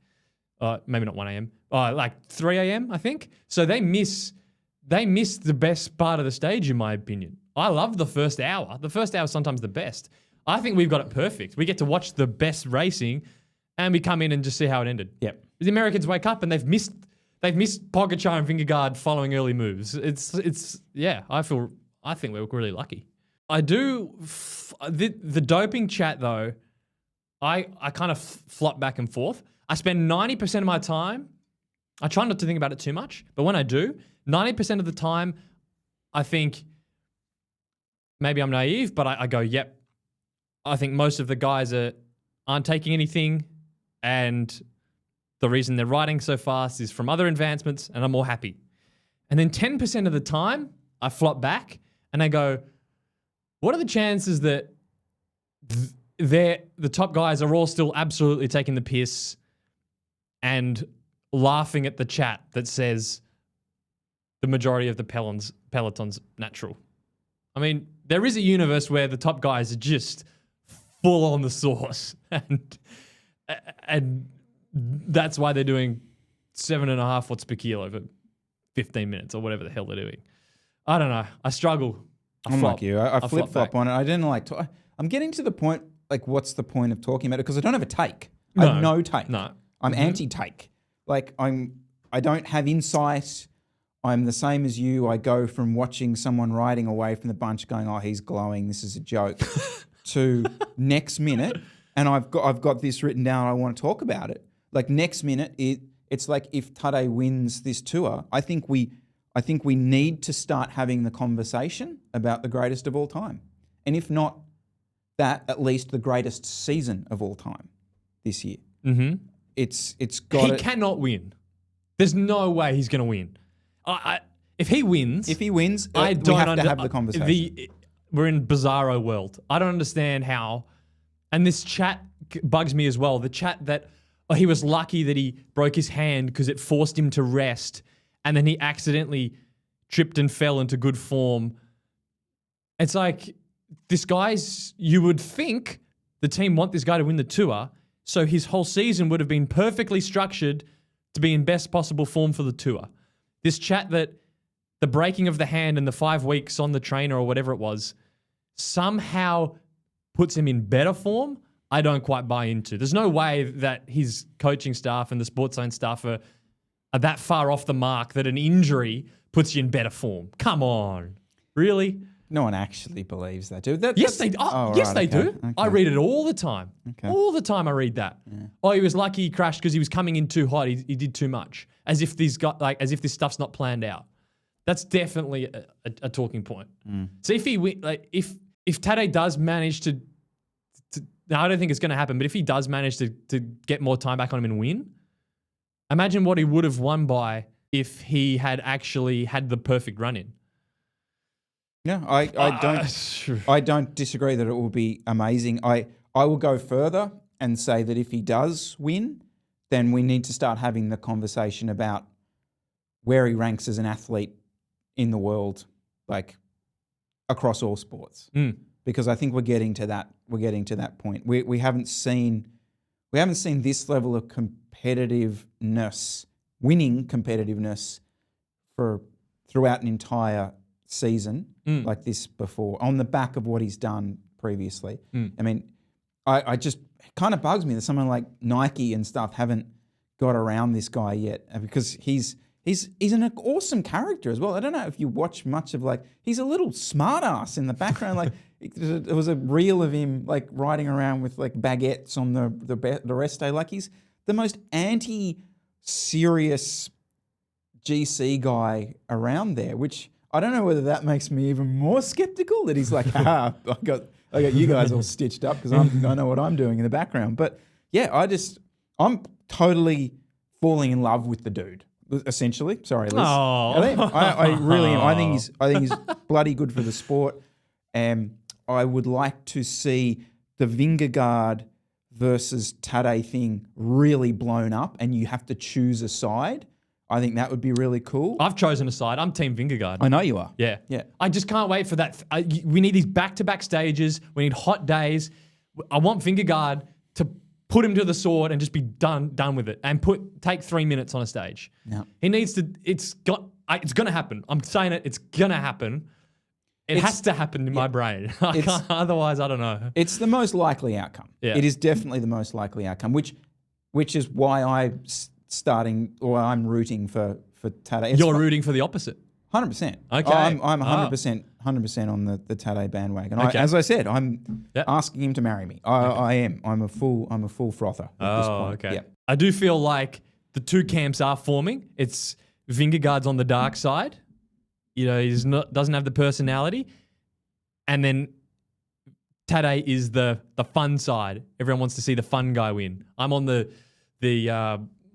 Maybe not 1 a.m. 3 a.m., I think. So they miss the best part of the stage, in my opinion. I love the first hour. The first hour is sometimes the best. I think we've got it perfect. We get to watch the best racing and we come in and just see how it ended. Yep. The Americans wake up and they've missed Pogačar and Vingegaard following early moves. I think we're really lucky. I do the doping chat though. I kind of flop back and forth. I spend 90% of my time. I try not to think about it too much, but when I do, 90% of the time, I think maybe I'm naive, but I go, yep. I think most of the guys aren't taking anything, and the reason they're riding so fast is from other advancements, and I'm more happy. And then 10% of the time, I flop back and I go, what are the chances that the top guys are all still absolutely taking the piss and laughing at the chat that says the majority of the peloton's natural? I mean, there is a universe where the top guys are just full on the sauce, and that's why they're doing 7.5 watts per kilo for 15 minutes or whatever the hell they're doing. I don't know. I struggle. I'm like you. I flip-flop on it. I didn't I'm getting to the point, what's the point of talking about it? Because I don't have a take. I have no take. No. I'm anti-take. I don't have insight. I'm the same as you. I go from watching someone riding away from the bunch going, oh, he's glowing, this is a joke, to next minute, and I've got this written down, I want to talk about it. Next minute, it's like if Tade wins this tour, I think we need to start having the conversation about the greatest of all time. And if not that, at least the greatest season of all time this year. Mm-hmm. It's got He cannot win. There's no way he's going to win. If he wins, we have to have the conversation. We're in bizarro world. I don't understand how. And this chat bugs me as well. The chat that he was lucky that he broke his hand because it forced him to rest, and then he accidentally tripped and fell into good form. It's like, this guy's, you would think the team want this guy to win the tour, so his whole season would have been perfectly structured to be in best possible form for the tour. This chat that the breaking of the hand and the 5 weeks on the trainer or whatever it was somehow puts him in better form, I don't quite buy into. There's no way that his coaching staff and the Sports Zone staff are that far off the mark that an injury puts you in better form. Come on. Really? No one actually believes that, do Yes, they do. Okay. I read it all the time. Okay. All the time I read that. Yeah. Oh, he was lucky he crashed because he was coming in too hot. He did too much. As if this stuff's not planned out. That's definitely a talking point. So if if Tade does manage to now I don't think it's going to happen, but if he does manage to get more time back on him and win, imagine what he would have won by if he had actually had the perfect run in. Yeah, I don't disagree that it will be amazing. I will go further and say that if he does win, then we need to start having the conversation about where he ranks as an athlete in the world, like across all sports. Because I think we're getting to that point. We haven't seen this level of competitiveness, winning competitiveness throughout an entire season like this before, on the back of what he's done previously. I mean, I just, it kind of bugs me that someone like Nike and stuff haven't got around this guy yet, because he's an awesome character as well. I don't know if you watch much of, like, he's a little smart ass in the background. Like, there was a reel of him like riding around with like baguettes on the rest day. Like, he's the most anti-serious GC guy around there, which I don't know whether that makes me even more skeptical that he's like, I got you guys all stitched up because I know what I'm doing in the background. But yeah, I'm totally falling in love with the dude. Essentially, sorry, Liz. I really am. I think he's bloody good for the sport. I would like to see the Vingegaard versus Tade thing really blown up, and you have to choose a side. I think that would be really cool. I've chosen a side. I'm Team Vingegaard. I know you are. Yeah. Yeah. I just can't wait for that. We need these back-to-back stages. We need hot days. I want Vingegaard to put him to the sword and just be done with it, and take 3 minutes on a stage. Yeah. He needs to. It's going to happen. I'm saying it. It's going to happen. It has to happen in my brain. Otherwise, I don't know. It's the most likely outcome. Yeah. It is definitely the most likely outcome, which is why I'm rooting for Tade. You're rooting for the opposite. 100%. Okay. I'm 100% on the Tade bandwagon. Okay. As I said, I'm asking him to marry me. I am. I'm a full frother at this point. Okay. Yeah. I do feel like the two camps are forming. It's Vingegaard's on the dark side. You know, doesn't have the personality, and then Tade is the fun side. Everyone wants to see the fun guy win. I'm on the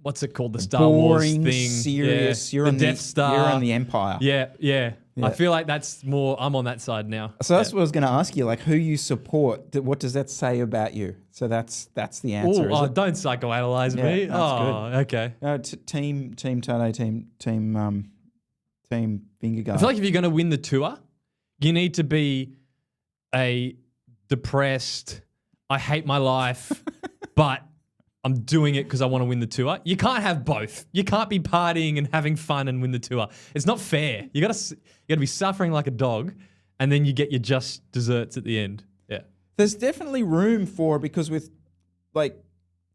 what's it called? The Star Wars thing. Serious. Yeah. You're on the Death Star. You're on the Empire. Yeah. I feel like that's more. I'm on that side now. So that's what I was going to ask you. Like, who you support? What does that say about you? So that's the answer. Don't psychoanalyze me. That's good. Okay. Team Tade. Team Vingegaard. I feel like if you're going to win the tour, you need to be a depressed, I hate my life, but I'm doing it because I want to win the tour. You can't have both. You can't be partying and having fun and win the tour. It's not fair. You got to be suffering like a dog, and then you get your just desserts at the end. Yeah. There's definitely room for, because with like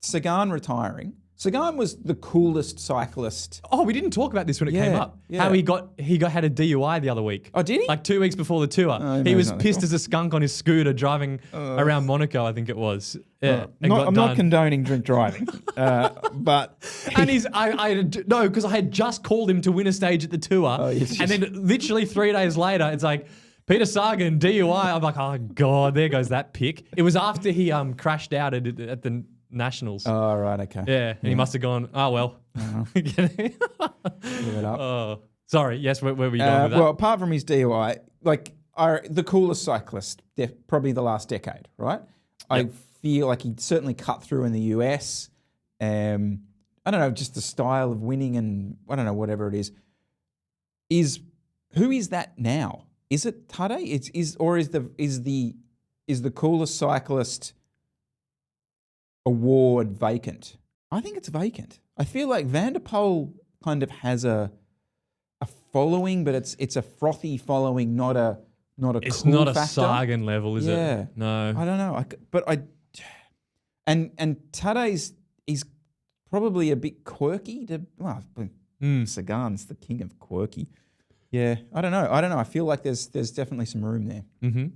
Sagan retiring, Sagan was the coolest cyclist. Oh, we didn't talk about this when it came Yeah, up. yeah. How he had a DUI the other week. Oh, did he? Like 2 weeks before the tour. no, he was he's not pissed cool. as a skunk on his scooter driving around Monaco, I think it was. Yeah, and got I'm done. not condoning drink driving, but And because I had just called him to win a stage at the tour, yes, and then literally 3 days later, it's like Peter Sagan DUI. I'm like, oh god, there goes that pick. It was after he crashed out at the Nationals. Oh, right, okay. Yeah, and he must have gone, oh, well. Give it up. Oh, sorry. Yes, where were you going with that? Well, apart from his DUI, like the coolest cyclist, probably the last decade, right? I feel like he certainly cut through in the US. I don't know, just the style of winning and I don't know, whatever it is. Who is that now? Is it Tade? Is the coolest cyclist award vacant? I think it's vacant. I feel like Van der Poel kind of has a following, but it's a frothy following, not a It's cool not a factor. Sagan level, is Yeah. it? No. I don't know. And Tade's he's probably a bit quirky. Sagan's the king of quirky. Yeah, I don't know. I feel like there's definitely some room there. Mm-hmm.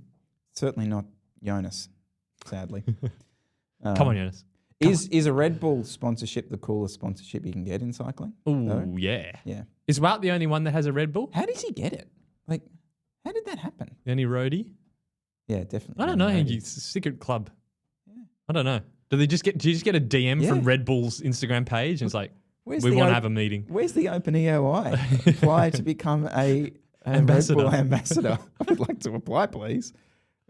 Certainly not Jonas, sadly. Come on, Jonas. Is a Red Bull sponsorship the coolest sponsorship you can get in cycling? Ooh, yeah. Yeah. Is Wout the only one that has a Red Bull? How does he get it? Like, how did that happen? The only roadie? Yeah, definitely. I don't know. Maybe. It's a secret club. Yeah. I don't know. Do you just get a DM from Red Bull's Instagram page and it's like, we want to have a meeting? Where's the open EOI? Apply to become a Ambassador. Red Bull ambassador. I would like to apply, please.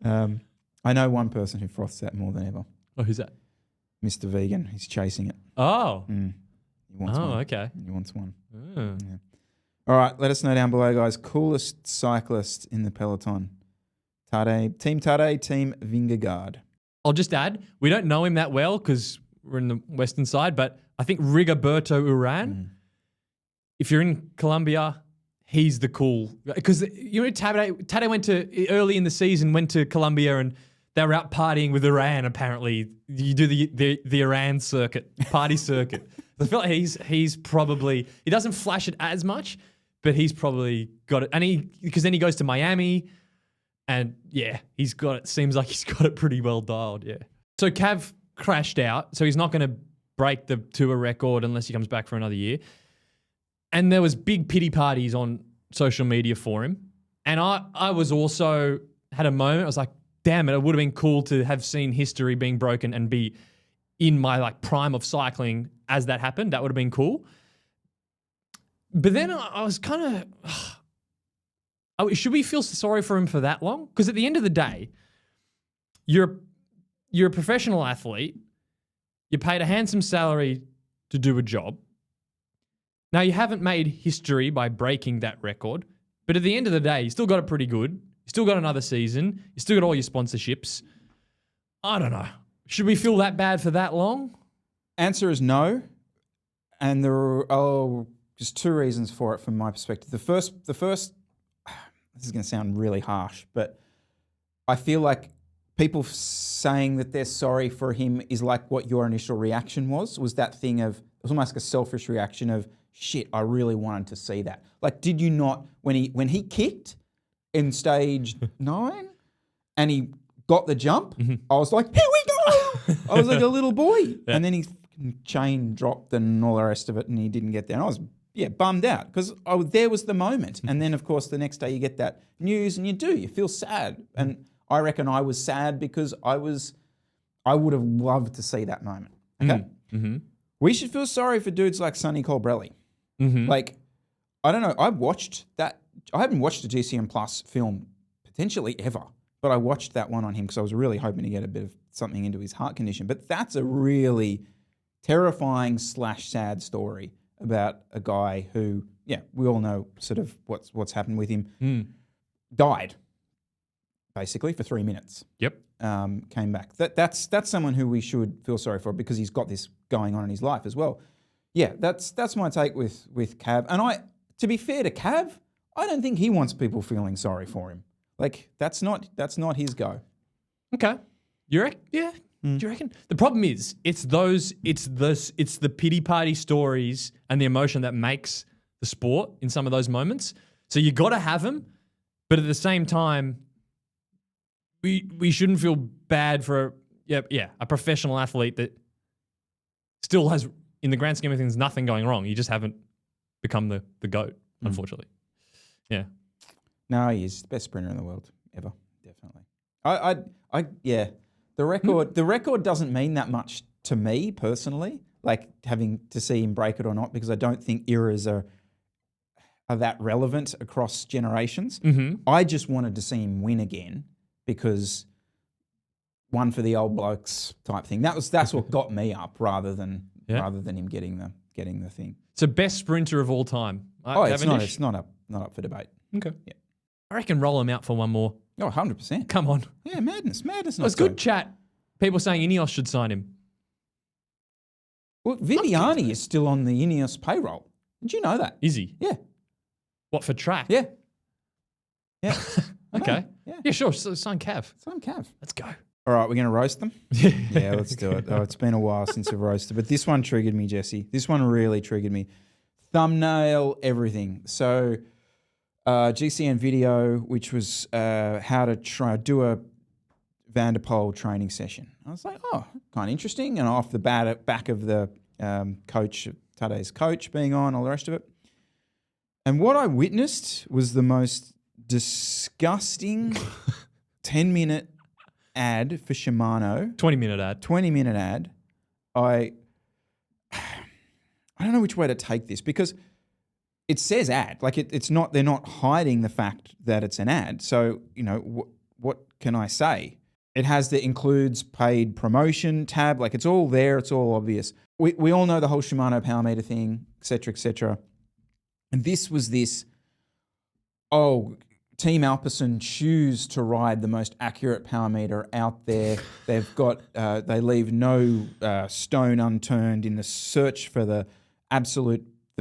I know one person who froths that more than ever. Oh, who's that? Mr. Vegan. He's chasing it. Oh. He wants one. Okay. He wants one. Oh. Yeah. All right, let us know down below, guys. Coolest cyclist in the peloton. Team Tade, Team Vingegaard. I'll just add, we don't know him that well because we're in the western side, but I think Rigoberto Urán, if you're in Colombia, he's the cool. Because Tade went to, early in the season, went to Colombia and they were out partying with Urán, apparently. You do the Urán circuit, party circuit. I feel like he's probably, he doesn't flash it as much, but he's probably got it. And because then he goes to Miami and yeah, he's got it. Seems like he's got it pretty well dialed, yeah. So Cav crashed out, so he's not going to break the tour record unless he comes back for another year. And there was big pity parties on social media for him. And I was also, had a moment, I was like, damn it, it would have been cool to have seen history being broken and be in my like prime of cycling as that happened. That would have been cool. But then I was kind of, should we feel sorry for him for that long? Because at the end of the day, you're a professional athlete. You're paid a handsome salary to do a job. Now, you haven't made history by breaking that record, but at the end of the day, you still got it pretty good. You still got another season. You still got all your sponsorships. I don't know. Should we feel that bad for that long? Answer is no. And there are just two reasons for it from my perspective. The first, this is going to sound really harsh, but I feel like people saying that they're sorry for him is like what your initial reaction was that thing of, it was almost like a selfish reaction of, shit, I really wanted to see that. Like, did you not, when he kicked in stage 9 and he got the jump, I was like, here we go! I was like a little boy. Yeah. And then his chain dropped and all the rest of it and he didn't get there. And I was, bummed out because there was the moment. And then, of course, the next day you get that news and you feel sad. And I reckon I was sad because I would have loved to see that moment. Okay? Mm-hmm. We should feel sorry for dudes like Sonny Colbrelli. Mm-hmm. Like, I don't know, I haven't watched a GCN Plus film potentially ever, but I watched that one on him because I was really hoping to get a bit of something into his heart condition. But that's a really terrifying / sad story about a guy who, we all know sort of what's happened with him. Died, basically, for 3 minutes. Yep. Came back. That's someone who we should feel sorry for because he's got this going on in his life as well. Yeah, that's my take with Cav. And to be fair to Cav, I don't think he wants people feeling sorry for him. Like that's not his go. Okay. Yeah. Do you reckon? The problem is, it's the pity party stories and the emotion that makes the sport in some of those moments. So you got to have them, but at the same time, we shouldn't feel bad for a professional athlete that still has, in the grand scheme of things, nothing going wrong. You just haven't become the GOAT, unfortunately. Yeah. No, he is the best sprinter in the world ever. Definitely. Yeah. The record doesn't mean that much to me personally, like having to see him break it or not, because I don't think eras are that relevant across generations. Mm-hmm. I just wanted to see him win again because one for the old blokes type thing. That's what got me up rather than him getting the thing. So best sprinter of all time. It's not up for debate. Okay. Yeah. I reckon roll him out for one more. Oh, 100%. Come on. Yeah, madness. It was good chat. People saying Ineos should sign him. Well, Viviani is still on the Ineos payroll. Did you know that? Is he? Yeah. What, for track? Yeah. Yeah. Okay. Yeah. Sure. So sign Cav. Sign Cav. Let's go. All right, we're going to roast them? Yeah, let's do it. Oh, it's been a while since we've roasted. But this one triggered me, Jesse. This one really triggered me. Thumbnail, everything. So GCN video, which was how to try do a Van der Poel training session. I was like, oh, kind of interesting. And off the back of the coach, Tade's coach being on, all the rest of it. And what I witnessed was the most disgusting 10-minute ad for Shimano. 20-minute ad. 20-minute ad. I don't know which way to take this because it says ad. Like it's not. They're not hiding the fact that it's an ad. So what can I say? It has the includes paid promotion tab. Like it's all there. It's all obvious. We all know the whole Shimano power meter thing, etc., etc. And this was this. Oh, Team Alpecin choose to ride the most accurate power meter out there. They've got. They leave no stone unturned in the search for the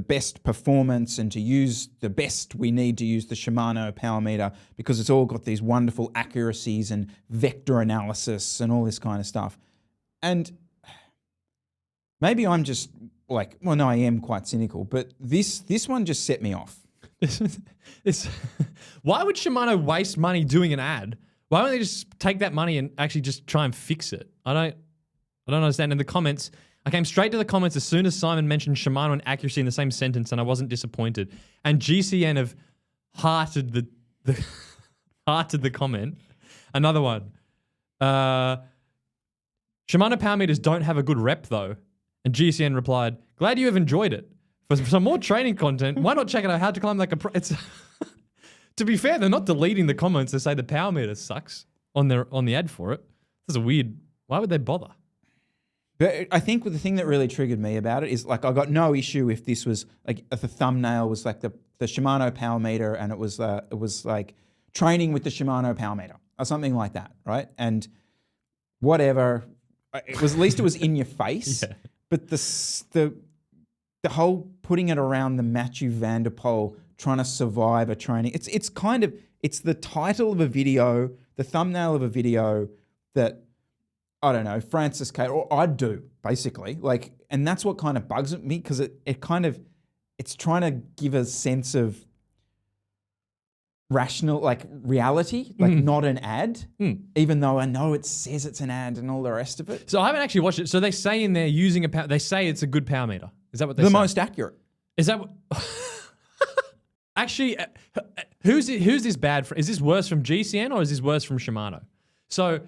best performance, and to use the best, we need to use the Shimano power meter because it's all got these wonderful accuracies and vector analysis and all this kind of stuff. And maybe I'm just like, well, no, I am quite cynical, but this one just set me off. Why would Shimano waste money doing an ad? Why don't they just take that money and actually just try and fix it? I don't understand. In the comments, I came straight to the comments as soon as Simon mentioned Shimano and accuracy in the same sentence, and I wasn't disappointed. And GCN have hearted the comment. Another one. Shimano power meters don't have a good rep though. And GCN replied, "Glad you have enjoyed it. For some more training content, why not check it out how to climb like a pro?" It's to be fair, they're not deleting the comments to say the power meter sucks on the ad for it. This is weird. Why would they bother? But I think the thing that really triggered me about it is like I got no issue if this was like if the thumbnail was like the Shimano power meter and it was like training with the Shimano power meter or something like that, right? And whatever, it was at least it was in your face. Yeah. But the whole putting it around the Mathieu Van der Poel trying to survive a training, it's the title of a video, the thumbnail of a video that. I don't know, Francis K, or I'd do, basically. Like, and that's what kind of bugs me because it's trying to give a sense of rational, like reality, like not an ad, even though I know it says it's an ad and all the rest of it. So I haven't actually watched it. So they say in there using they say it's a good power meter. Is that what they say? The most accurate. Is that what? Actually, who's this bad for? Is this worse from GCN or is this worse from Shimano? So,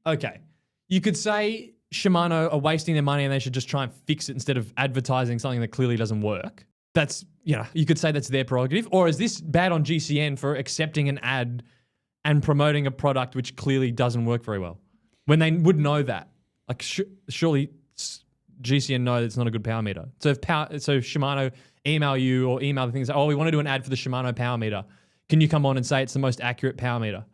okay. You could say Shimano are wasting their money and they should just try and fix it instead of advertising something that clearly doesn't work. That's, you could say that's their prerogative. Or is this bad on GCN for accepting an ad and promoting a product which clearly doesn't work very well? When they would know that. Like, surely GCN know that it's not a good power meter. So if Shimano email you or email the things, we want to do an ad for the Shimano power meter. Can you come on and say it's the most accurate power meter?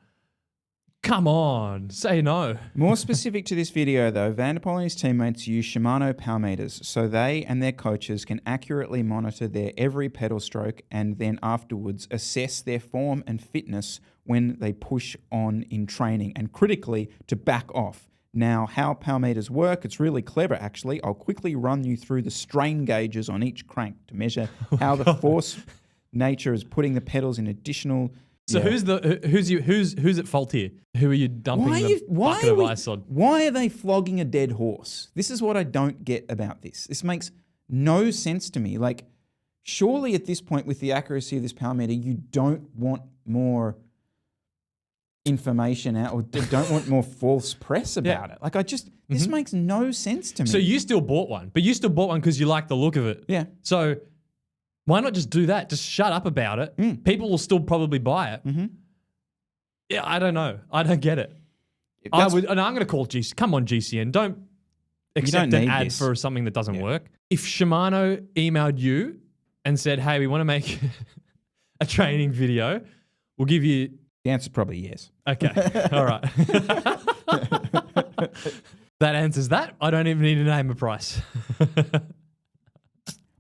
Come on, say no. More specific to this video though, Van der Poel and his teammates use Shimano power meters so they and their coaches can accurately monitor their every pedal stroke and then afterwards assess their form and fitness when they push on in training and critically to back off. Now, how power meters work, it's really clever, actually. I'll quickly run you through the strain gauges on each crank to measure how the force nature is putting the pedals in additional... So who's at fault here? Who are you dumping bucket of ice on? Why are they flogging a dead horse? This is what I don't get about this. This makes no sense to me. Like, surely at this point with the accuracy of this power meter, you don't want more information out or don't want more false press about it. Like, this makes no sense to me. So you still bought one, but you still bought one because you like the look of it. Yeah. So why not just do that? Just shut up about it. People will still probably buy it. Yeah, I don't know. I don't get it. And I'm going to call GCN. Come on, GCN. Don't accept an ad for something that doesn't work. If Shimano emailed you and said, hey, we want to make a training video, we'll give you... The answer's probably yes. Okay. All right. That answers that. I don't even need to name a price.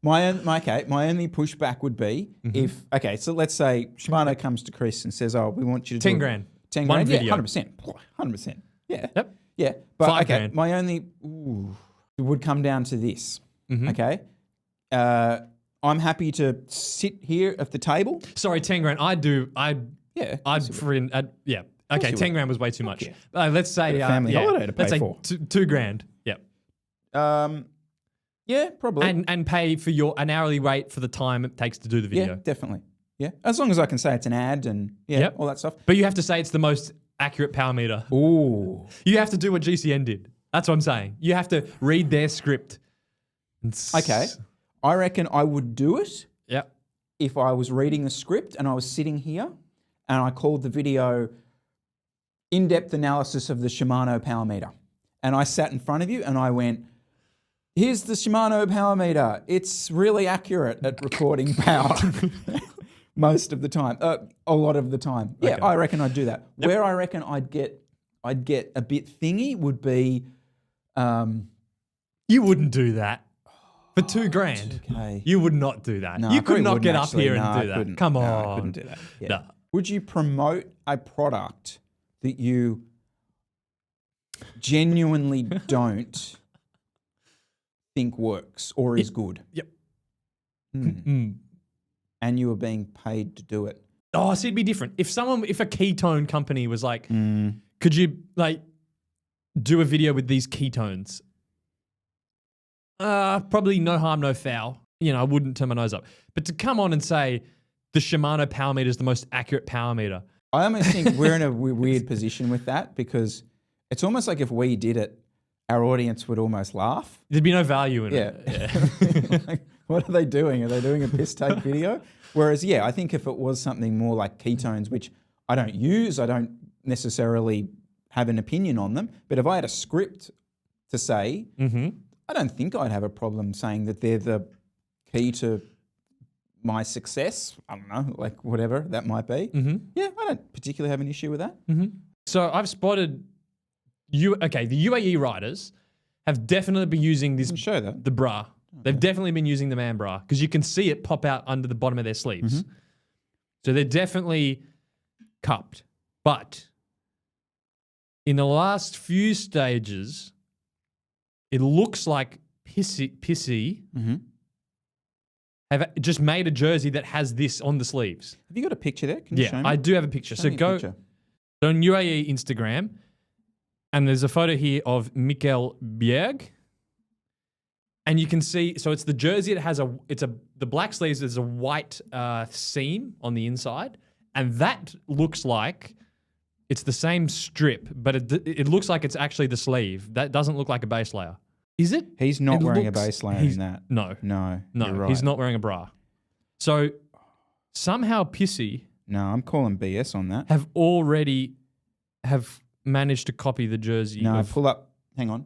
My only pushback would be if, so let's say Shimano comes to Chris and says, oh, we want you to 10 do grand. 10 One grand. video. Yeah, 100%. Yeah. Yep. Yeah. But 5 grand. my only it would come down to this. Okay. I'm happy to sit here at the table. Sorry, 10 grand. Yeah. Okay, 10 grand was way too much. Yeah. Let's say family holiday to pay let's say for. 2 grand. Yep. Yeah, probably. And pay for an hourly rate for the time it takes to do the video. Yeah, definitely. Yeah, as long as I can say it's an ad and all that stuff. But you have to say it's the most accurate power meter. Ooh. You have to do what GCN did. That's what I'm saying. You have to read their script. Okay. I reckon I would do it. Yep. If I was reading the script and I was sitting here and I called the video in-depth analysis of the Shimano power meter. And I sat in front of you and I went, here's the Shimano power meter. It's really accurate at recording power most of the time, a lot of the time. Yeah, okay. I reckon I'd do that. Yep. Where I reckon I'd get a bit thingy would be... you wouldn't do that. For 2 grand, okay. You would not do that. No, you could not get up here and do that. Come on. No, I couldn't do that. Yeah. No. Would you promote a product that you genuinely don't think works or is good? Yep. And you were being paid to do it? Oh, so it'd be different. If a ketone company was like, could you do a video with these ketones? Probably no harm, no foul. I wouldn't turn my nose up. But to come on and say the Shimano power meter is the most accurate power meter. I almost think we're in a weird position with that because it's almost like if we did it, our audience would almost laugh. There'd be no value in it. Yeah. Like, what are they doing? Are they doing a piss take video? Whereas, I think if it was something more like ketones, which I don't use, I don't necessarily have an opinion on them. But if I had a script to say, I don't think I'd have a problem saying that they're the key to my success. I don't know, like whatever that might be. Yeah, I don't particularly have an issue with that. So I've spotted the UAE riders have definitely been using this. Show that. The bra. They've definitely been using the man bra because you can see it pop out under the bottom of their sleeves. So they're definitely cupped. But in the last few stages, it looks like Pissy have just made a jersey that has this on the sleeves. Have you got a picture there? Can you show me? I do have a picture. So go on UAE Instagram, and there's a photo here of Mikkel Bjerg. And you can see, so it's the jersey. The black sleeves. There's a white seam on the inside, and that looks like it's the same strip, but it looks like it's actually the sleeve. That doesn't look like a base layer. Is it? He's not wearing a base layer in that. No. You're right. He's not wearing a bra. So somehow Pissy. No, I'm calling BS on that. Have managed to copy the jersey. No, pull up. Hang on.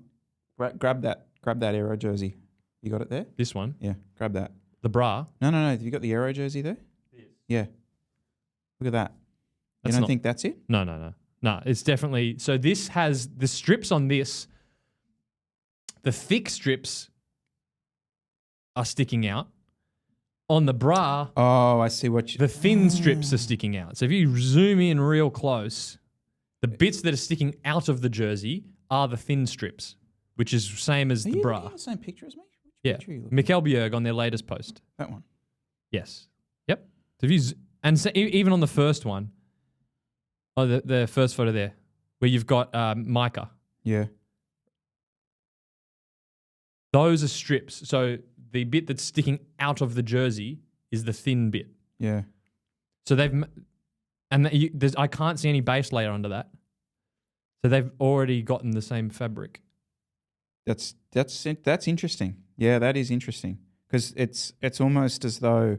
Grab that AERO jersey. You got it there? This one? Yeah, grab that. The bra? No. Have you got the AERO jersey there? Yes. Yeah. Look at that. You don't think that's it? No. No, it's definitely... So this has... The strips on this, the thick strips are sticking out. On the bra... Oh, I see what you... The thin strips are sticking out. So if you zoom in real close, the bits that are sticking out of the jersey are the thin strips, which is same as Are the you bra. looking at the same picture as me? Which Yeah. picture are you looking Mikkel Bjerg on their latest post. at? That one. Yes. Yep. So if you and so even on the first one, the first photo there, where you've got Micah, Yeah. those are strips. So the bit that's sticking out of the jersey is the thin bit. Yeah. So I can't see any base layer under that. So they've already gotten the same fabric. That's interesting. Yeah, that is interesting because it's almost as though,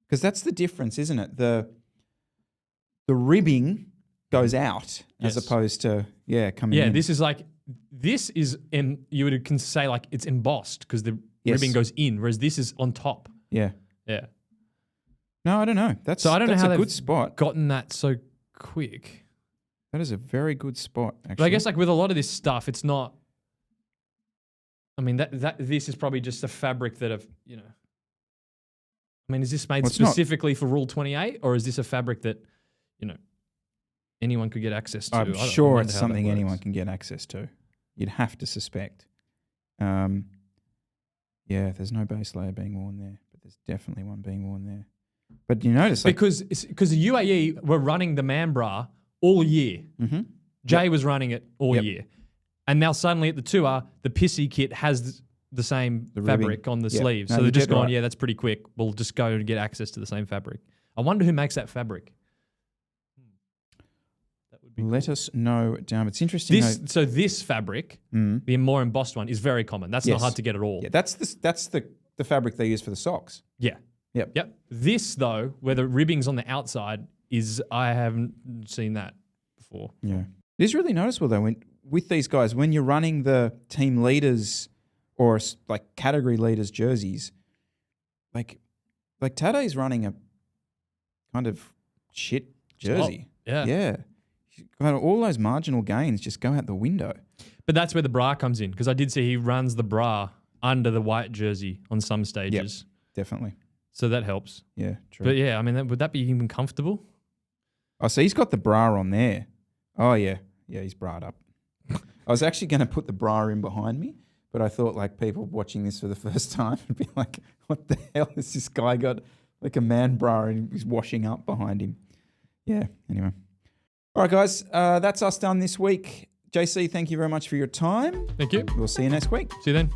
because that's the difference, isn't it? The ribbing goes out as Yes. opposed to coming in. This is you can say like it's embossed because the Yes. ribbing goes in, whereas this is on top. Yeah. Yeah. No, I don't know. That's So I don't know how a they've good spot. gotten that so quick. That is a very good spot, actually. But I guess like with a lot of this stuff, it's not. I mean this is probably just a fabric that have I mean, is this made Well, it's not. specifically for Rule 28, or is this a fabric that anyone could get access to? I I'm don't sure wonder it's how that something works. anyone can get access to. You'd have to suspect. There's no base layer being worn there, but there's definitely one being worn there. But you notice, like, Because the UAE were running the man bra all year. mm-hmm. Jay was running it all Yep. year. And now suddenly at the tour, the pissy kit has the same The fabric ribbing. on the Yep. sleeves. No, So you're they've just dead gone, right. yeah, that's pretty quick. We'll just go and get access to the same fabric. I wonder who makes that fabric. That would be Let us know down. It's interesting. This fabric, Mm. the more embossed one, is very common. That's not Yes. hard to get at all. Yeah, that's the fabric they use for the socks. Yeah. Yep. This though, where the ribbing's on the outside, I haven't seen that before. Yeah. It is really noticeable though with these guys when you're running the team leaders or like category leaders jerseys, like Tade's running a kind of shit jersey. Yeah. Yeah. All those marginal gains just go out the window. But that's where the bra comes in, because I did see he runs the bra under the white jersey on some stages. Definitely. So that helps. Yeah, true. But yeah, I mean, would that be even comfortable? Oh, so he's got the bra on there. Oh, yeah. Yeah, he's bra'd up. I was actually going to put the bra in behind me, but I thought like people watching this for the first time would be like, what the hell has this guy got like a man bra and he's washing up behind him? Yeah, anyway. All right, guys, that's us done this week. JC, thank you very much for your time. Thank you. We'll see you next week. See you then.